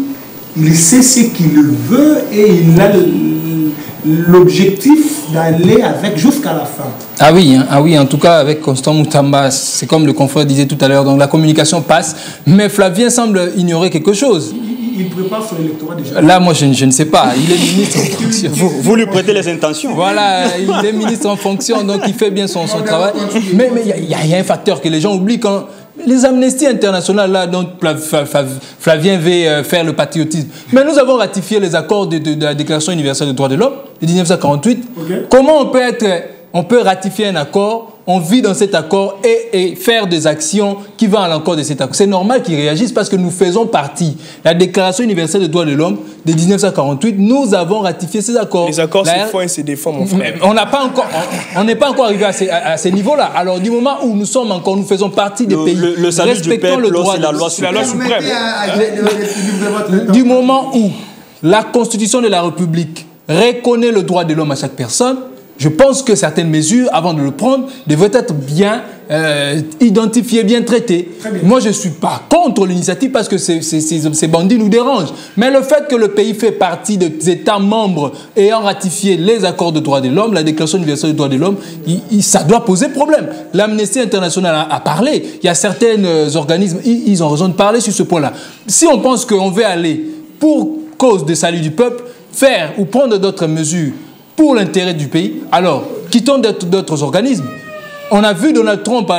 il sait ce qu'il veut et il a l'objectif d'aller avec jusqu'à la fin. Ah oui, en tout cas avec Constant Moutamba, c'est comme le confrère disait tout à l'heure, donc la communication passe, mais Flavien semble ignorer quelque chose. Il prépare son électorat déjà. Là, moi, je ne sais pas. Il est ministre en fonction. Vous lui prêtez les intentions. Voilà, il est ministre en fonction, donc il fait bien son travail. Mais il y a un facteur que les gens oublient quand... Les amnesties internationales, là, dont Flavien veut faire le patriotisme. Mais nous avons ratifié les accords de la Déclaration universelle des droits de l'homme de 1948. Comment on peut ratifier un accord, on vit dans cet accord et faire des actions qui vont à l'encontre de cet accord? C'est normal qu'ils réagissent parce que nous faisons partie. La Déclaration universelle des droits de l'homme de 1948, nous avons ratifié ces accords. Les accords, c'est faux et c'est des fonds, mon frère. On n'est pas encore arrivé à ces niveaux-là. Alors, du moment où nous sommes encore, nous faisons partie des pays respectant le droit, c'est la loi suprême. Du moment où la Constitution de la République reconnaît le droit de l'homme à chaque personne, je pense que certaines mesures, avant de le prendre, devraient être bien identifiées, bien traitées. Moi, je ne suis pas contre l'initiative parce que ces bandits nous dérangent. Mais le fait que le pays fait partie des États membres ayant ratifié les accords de droits de l'homme, la Déclaration universelle des droits de l'homme, ça doit poser problème. L'Amnesty International a parlé. Il y a certains organismes, ils ont raison de parler sur ce point-là. Si on pense qu'on veut aller pour cause de salut du peuple, faire ou prendre d'autres mesures pour l'intérêt du pays, alors quittons d'autres organismes. On a vu Donald Trump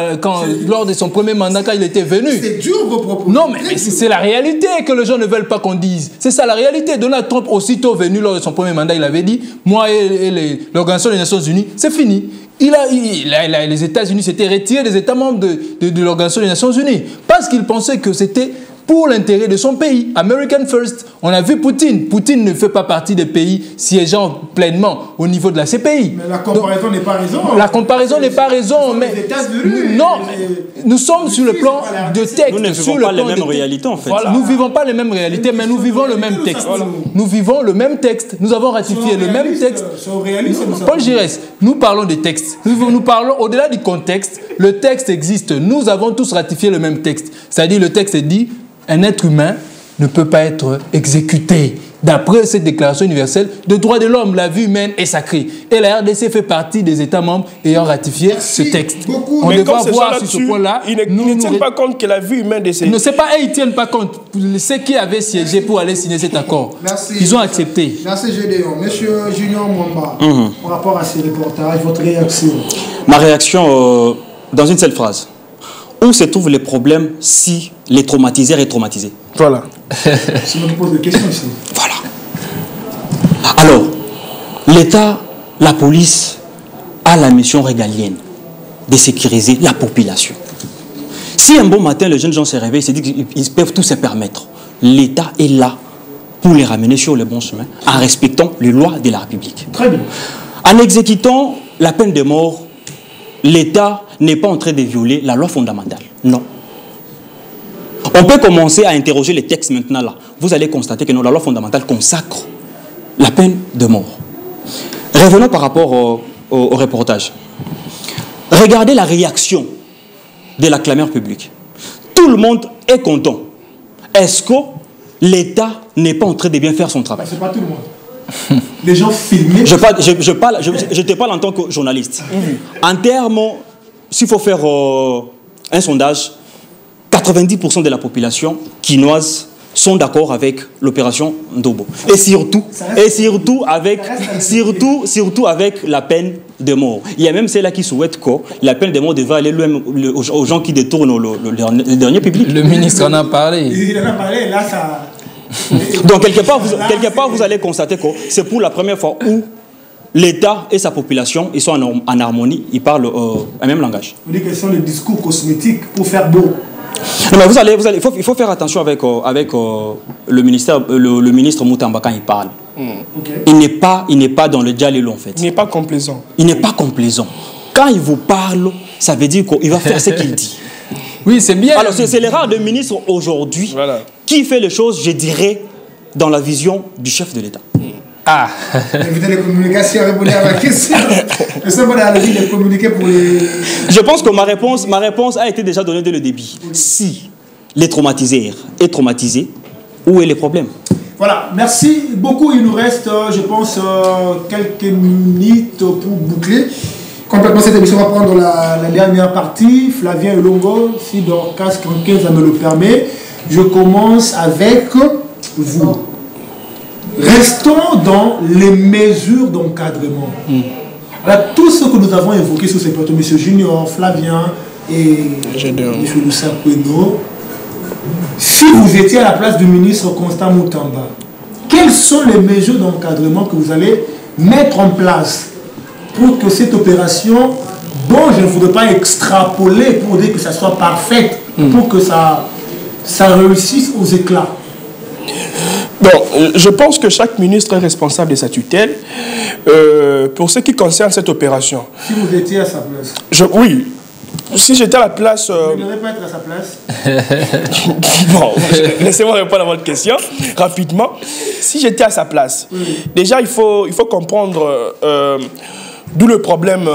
lors de son premier mandat quand il était venu. C'est dur vos propos. Non, mais c'est la réalité que les gens ne veulent pas qu'on dise. C'est ça la réalité. Donald Trump, aussitôt venu lors de son premier mandat, il avait dit, moi et l'Organisation des Nations Unies, c'est fini. Les États-Unis s'étaient retirés des États membres de l'Organisation des Nations Unies parce qu'ils pensaient que c'était pour l'intérêt de son pays. American First. On a vu Poutine. Poutine ne fait pas partie des pays siégeant pleinement au niveau de la CPI. Mais la comparaison n'est pas raison. La comparaison n'est pas raison. Mais non, nous sommes sur le plan de texte. Nous ne vivons pas les mêmes réalités, en fait. Voilà. Nous ne vivons pas les mêmes réalités, mais nous vivons le même texte. Nous vivons le même texte. Nous avons ratifié le même texte. Paul Giresse, nous parlons des textes. Nous parlons au-delà du contexte. Le texte existe. Nous avons tous ratifié le même texte. C'est-à-dire, le texte dit un être humain ne peut pas être exécuté. D'après cette déclaration universelle de droits de l'homme, la vie humaine est sacrée. Et la RDC fait partie des États membres ayant ratifié ce texte. On devra voir sur ce point-là. Ils ne tiennent pas compte que la vie humaine de ces... Ne sait pas, ils ne tiennent pas compte. Ceux qui avaient siégé pour aller signer cet accord, ils ont accepté. Merci Gédéon. Monsieur Junior Mwamba, par rapport à ces reportages, votre réaction? Ma réaction, dans une seule phrase. Où se trouvent les problèmes si les traumatisés sont traumatisés? Voilà. C'est moi qui pose des questions ici. Voilà. Alors, l'État, la police a la mission régalienne de sécuriser la population. Si un bon matin, les jeunes gens se réveillent, ils se disent qu'ils peuvent tout se permettre, l'État est là pour les ramener sur le bon chemin en respectant les lois de la République. Très bien. En exécutant la peine de mort, l'État n'est pas en train de violer la loi fondamentale. Non. On peut commencer à interroger les textes maintenant là. Vous allez constater que non, la loi fondamentale consacre la peine de mort. Revenons par rapport au reportage. Regardez la réaction de la clameur publique. Tout le monde est content. Est-ce que l'État n'est pas en train de bien faire son travail? C'est pas tout le monde. Les gens filmés. Je te parle en tant que journaliste. En termes, s'il faut faire un sondage, 90% de la population quinoise sont d'accord avec l'opération Ndobo. Et surtout avec la peine de mort. Il y a même ceux-là qui souhaitent que la peine de mort devrait aller aux gens qui détournent le dernier public. Le ministre en a parlé. Il en a parlé, là ça... Donc quelque part vous allez constater que c'est pour la première fois où l'État et sa population ils sont en harmonie, ils parlent un même langage. Vous dites que ce sont des discours cosmétiques pour faire beau. Non, mais il faut faire attention avec le ministre Moutamba quand il parle. Okay. Il n'est pas dans le dialogue en fait. Il n'est pas complaisant. Il n'est pas complaisant. Quand il vous parle, ça veut dire qu'il va faire ce qu'il dit. Oui, c'est bien. Alors c'est l'erreur de ministre aujourd'hui qui fait les choses, je dirais, dans la vision du chef de l'État. Ah. Éviter les communications, répondre à ma question. Je sais pas de communiquer pour les... Je pense que ma réponse a été déjà donnée dès le début. Oui. Si les traumatisés est traumatisé, où est le problème? Voilà, merci beaucoup. Il nous reste, je pense, quelques minutes pour boucler complètement cette émission. On va prendre la dernière partie. Flavien Elongo, si Dorcas 15 ça me le permet. Je commence avec vous. Restons dans les mesures d'encadrement. Alors, tout ce que nous avons évoqué sur ces plateaux, M. Junior, Flavien et M. Lucien Poueno, si vous étiez à la place du ministre Constant Moutamba, quelles sont les mesures d'encadrement que vous allez mettre en place pour que cette opération, bon, je ne voudrais pas extrapoler pour dire que ça soit parfaite, pour que ça réussisse aux éclats? Bon, je pense que chaque ministre est responsable de sa tutelle pour ce qui concerne cette opération. Si vous étiez à sa place? Oui. Si j'étais à la place... Vous ne devez pas être à sa place? Bon, laissez-moi répondre à votre question rapidement. Si j'étais à sa place, déjà il faut comprendre d'où le problème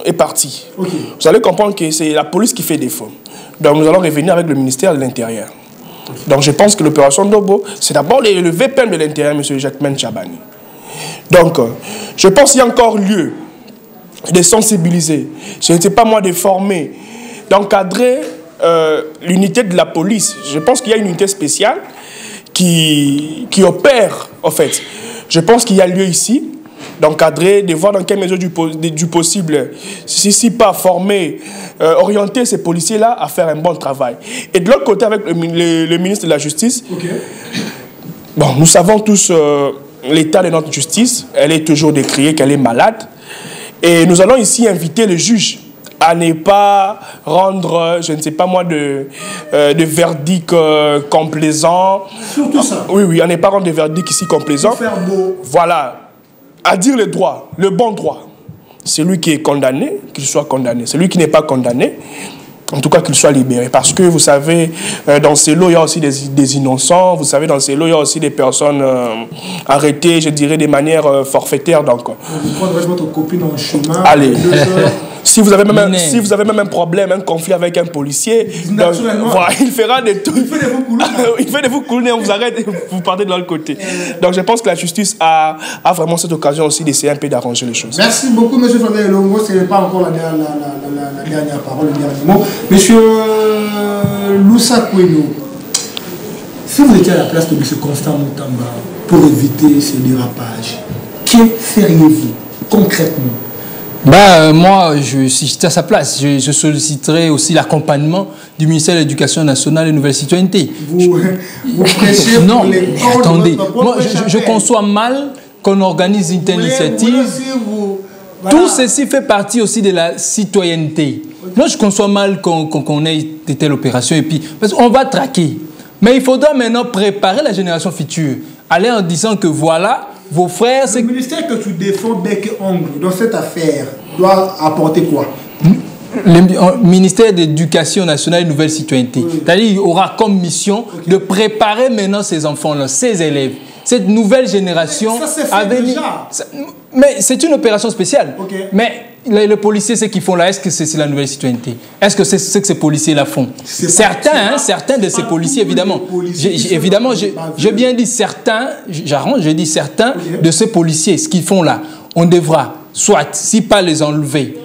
est parti. Vous allez comprendre que c'est la police qui fait défaut. Donc nous allons revenir avec le ministère de l'Intérieur. Donc je pense que l'opération Dobo, c'est d'abord le VPM de l'Intérieur, M. Jacquemain Chabani. Donc je pense qu'il y a encore lieu de sensibiliser. Je ne sais pas moi de former, d'encadrer l'unité de la police. Je pense qu'il y a une unité spéciale qui opère, en fait. Je pense qu'il y a lieu ici d'encadrer, de voir dans quelle mesure du possible, si pas former, orienter ces policiers-là à faire un bon travail. Et de l'autre côté, avec le ministre de la Justice, bon, nous savons tous l'état de notre justice. Elle est toujours décriée qu'elle est malade. Et nous allons ici inviter le juge à ne pas rendre, je ne sais pas moi, de verdict complaisant. Surtout ça. Oui, à ne pas rendre de verdict ici complaisant. Faire beau. Voilà. À dire le droit, le bon droit. Celui qui est condamné, qu'il soit condamné. Celui qui n'est pas condamné, en tout cas qu'il soit libéré. Parce que vous savez, dans ces lots, il y a aussi des innocents. Vous savez, dans ces lots, il y a aussi des personnes arrêtées, je dirais, de manière forfaitaire. Donc, vous prendrez votre copine en chemin. Allez. Si vous avez même un problème, un conflit avec un policier, donc, voilà, il fera de tout. Il fait de vous couler, on vous arrête et vous partez de l'autre côté. Donc je pense que la justice a vraiment cette occasion aussi d'essayer un peu d'arranger les choses. Merci beaucoup, M. Fabien Longo. Ce n'est pas encore la dernière parole, le dernier mot. Monsieur Loussa Koueno, si vous étiez à la place de M. Constant Moutamba pour éviter ce dérapage, que feriez-vous concrètement? Moi, si j'étais à sa place, je solliciterais aussi l'accompagnement du ministère de l'Éducation nationale et Nouvelle Citoyenneté. Vous prêchez non, pour les attendez, moi, je conçois mal qu'on organise une telle initiative. Voilà. Tout ceci fait partie aussi de la citoyenneté. Moi, je conçois mal qu'on ait de telles opérations. Et puis, parce qu'on va traquer. Mais il faudra maintenant préparer la génération future. Aller en disant que voilà, vos frères... Le ministère que tu défends bec et ongle dans cette affaire doit apporter quoi? Le ministère de l'Éducation nationale et Nouvelle Citoyenneté. Oui. C'est-à-dire qu'il aura comme mission de préparer maintenant ces enfants-là, ces élèves, cette nouvelle génération à venir. Mais c'est une opération spéciale. Mais les policiers, ce qu'ils font là, est-ce que c'est la nouvelle citoyenneté? Est-ce que c'est ce que ces policiers-là font? Certains de ces policiers, évidemment. Évidemment, j'ai bien dit certains, j'ai dit certains de ces policiers, ce qu'ils font là. On devra, soit, si pas les enlever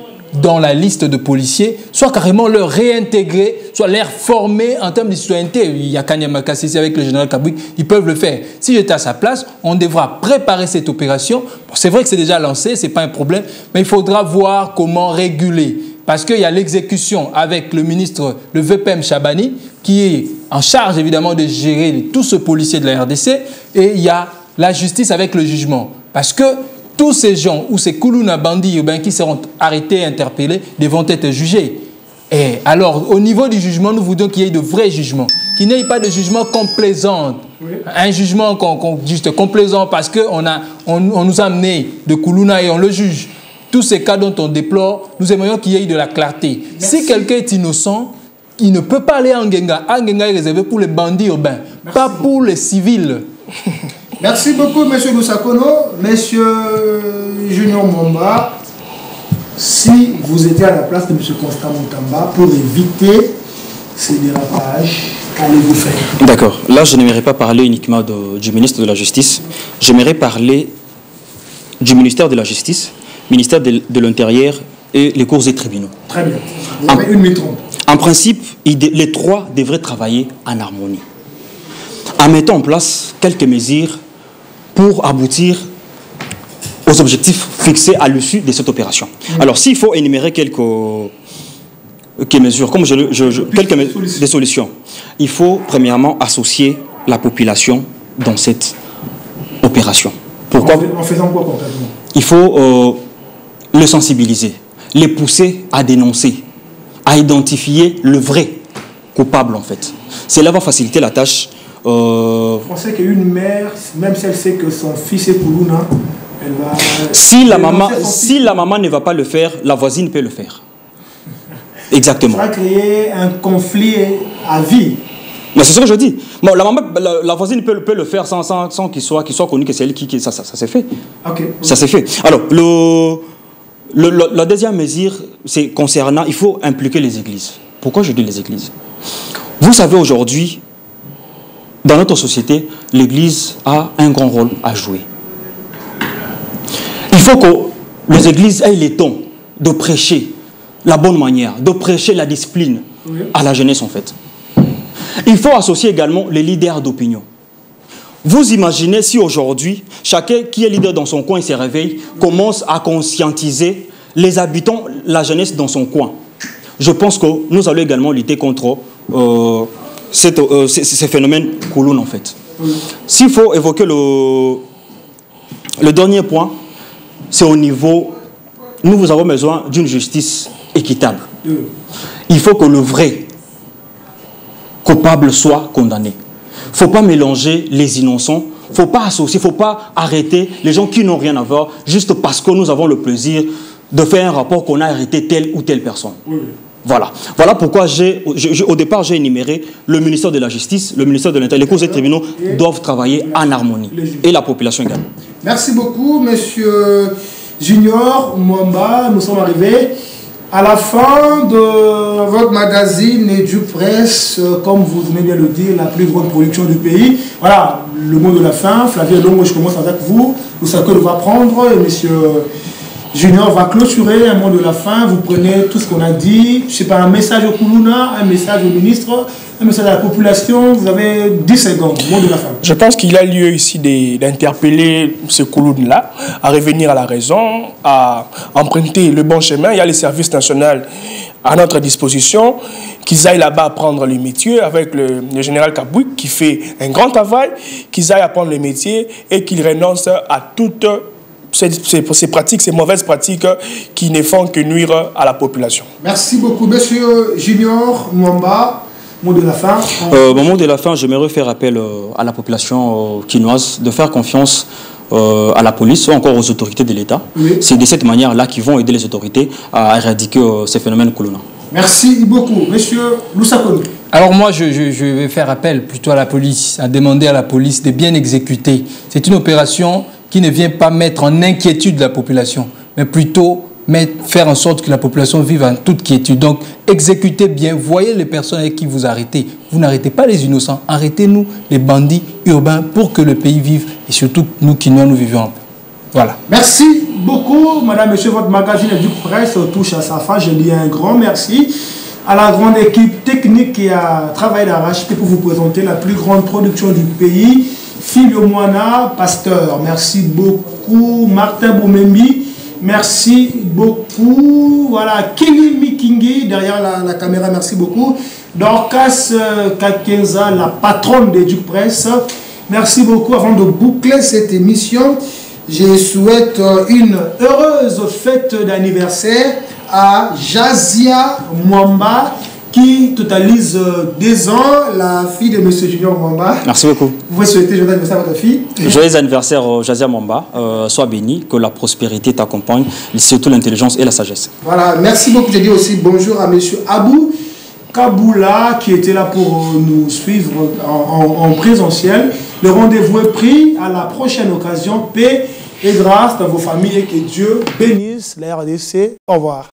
dans la liste de policiers, soit carrément leur réintégrer, soit les former en termes de citoyenneté. Il y a Kanyama Kassisi avec le général Kabouik, ils peuvent le faire. Si j'étais à sa place, on devra préparer cette opération. Bon, c'est vrai que c'est déjà lancé, ce n'est pas un problème, mais il faudra voir comment réguler. Parce qu'il y a l'exécution avec le ministre, le VPM Chabani, qui est en charge évidemment de gérer tous ces policiers de la RDC, et il y a la justice avec le jugement. Parce que tous ces gens ou ces Koulouna bandits qui seront arrêtés et interpellés devront être jugés. Et alors, au niveau du jugement, nous voudrions qu'il y ait de vrais jugements, qu'il n'y ait pas de jugement complaisant. Oui. Un jugement juste complaisant parce qu'on nous a amené de Koulouna et on le juge. Tous ces cas dont on déplore, nous aimerions qu'il y ait de la clarté. Merci. Si quelqu'un est innocent, il ne peut pas aller à Ngenga. Ngenga est réservé pour les bandits urbains, pas pour les civils. Merci beaucoup, M. Lusakono. M. Junior Momba, si vous étiez à la place de M. Constant Moutamba pour éviter ces dérapages, qu'allez-vous faire? D'accord. Là, je n'aimerais pas parler uniquement du ministre de la Justice. J'aimerais parler du ministère de la Justice, ministère de l'Intérieur et les cours et tribunaux. Très bien. Vous avez une minute 30. En principe, les trois devraient travailler en harmonie, en mettant en place quelques mesures pour aboutir aux objectifs fixés à l'issue de cette opération. Alors, s'il faut énumérer quelques mesures, comme des solutions, il faut premièrement associer la population dans cette opération. Pourquoi? En faisant quoi concrètement? Il faut les sensibiliser, les pousser à dénoncer, à identifier le vrai coupable en fait. Cela va faciliter la tâche. Vous pensez qu'une mère, même si elle sait que son fils est Koulouna, elle va... Si la maman ne va pas le faire, la voisine peut le faire. Exactement. Ça va créer un conflit à vie. Mais c'est ce que je dis. Bon, la voisine peut le faire sans qu'il soit connu que c'est elle qui ça s'est fait. Okay. Ça s'est fait. Alors, La deuxième mesure, c'est concernant, il faut impliquer les églises. Pourquoi je dis les églises? Vous savez, aujourd'hui, dans notre société, l'église a un grand rôle à jouer. Il faut que les églises aient le temps de prêcher la bonne manière, de prêcher la discipline à la jeunesse, en fait. Il faut associer également les leaders d'opinion. Vous imaginez si aujourd'hui, chacun qui est leader dans son coin et se réveille, commence à conscientiser les habitants, la jeunesse dans son coin. Je pense que nous allons également lutter contre ces phénomènes Kouloune, en fait. S'il faut évoquer le dernier point, c'est au niveau... Nous avons besoin d'une justice équitable. Il faut que le vrai coupable soit condamné. Il ne faut pas mélanger les innocents. Il ne faut pas associer, il ne faut pas arrêter les gens qui n'ont rien à voir juste parce que nous avons le plaisir de faire un rapport qu'on a arrêté telle ou telle personne. Voilà. Voilà pourquoi au départ j'ai énuméré le ministère de la Justice, le ministère de l'Intérieur. Les cours et tribunaux doivent travailler en harmonie. Et la population également. Merci beaucoup, monsieur Junior Mwamba. Nous sommes arrivés à la fin de votre magazine Edu Presse, comme vous venez bien le dire, la plus grande production du pays. Voilà, le mot de la fin. Flavien Longo, je commence avec vous. Vous savez que nous va prendre, et monsieur Junior va clôturer un mot de la fin. Vous prenez tout ce qu'on a dit. Je sais pas, un message au Koulouna, un message au ministre, un message à la population. Vous avez 10 secondes, mot de la fin. Je pense qu'il a lieu ici d'interpeller ce Kouloune-là, à revenir à la raison, à emprunter le bon chemin. Il y a les services nationaux à notre disposition, qu'ils aillent là-bas apprendre le métier avec le général Kabouik qui fait un grand travail, qu'ils aillent apprendre le métier et qu'ils renoncent à toutes ces pratiques, ces mauvaises pratiques qui ne font que nuire à la population. Merci beaucoup, monsieur Junior Mwamba. Mot de la fin. Au mot de la fin, j'aimerais faire appel à la population quinoise de faire confiance à la police ou encore aux autorités de l'État. Oui. C'est de cette manière-là qu'ils vont aider les autorités à éradiquer ces phénomènes Koulouna. Merci beaucoup. Monsieur Loussakoni. Alors moi, je vais faire appel plutôt à la police, à demander à la police de bien exécuter. C'est une opération qui ne vient pas mettre en inquiétude la population, mais plutôt faire en sorte que la population vive en toute quiétude. Donc, exécutez bien, voyez les personnes avec qui vous arrêtez. Vous n'arrêtez pas les innocents, arrêtez-nous, les bandits urbains, pour que le pays vive, et surtout nous qui nous vivions. Voilà. Merci beaucoup, madame, monsieur, votre magazine Edu Presse touche à sa fin. Je dis un grand merci à la grande équipe technique qui a travaillé d'arrache-pied pour vous présenter la plus grande production du pays. Filio Moana, pasteur, merci beaucoup. Martin Boumembi, merci beaucoup. Voilà, Kili Mikingi derrière la caméra, merci beaucoup. Dorcas Kakenza, la patronne d'Edu Presse, merci beaucoup. Avant de boucler cette émission, je souhaite une heureuse fête d'anniversaire à Jazia Mwamba, qui totalise 2 ans, la fille de M. Junior Mwamba. Merci beaucoup. Vous pouvez souhaiter joyeux anniversaire à votre fille. Joyeux anniversaire, Jazia Mwamba. Sois béni, que la prospérité t'accompagne, surtout l'intelligence et la sagesse. Voilà, merci beaucoup. Je dis aussi bonjour à M. Abou Kaboula, qui était là pour nous suivre en présentiel. Le rendez-vous est pris. À la prochaine occasion. Paix et grâce dans vos familles et que Dieu bénisse la RDC. Au revoir.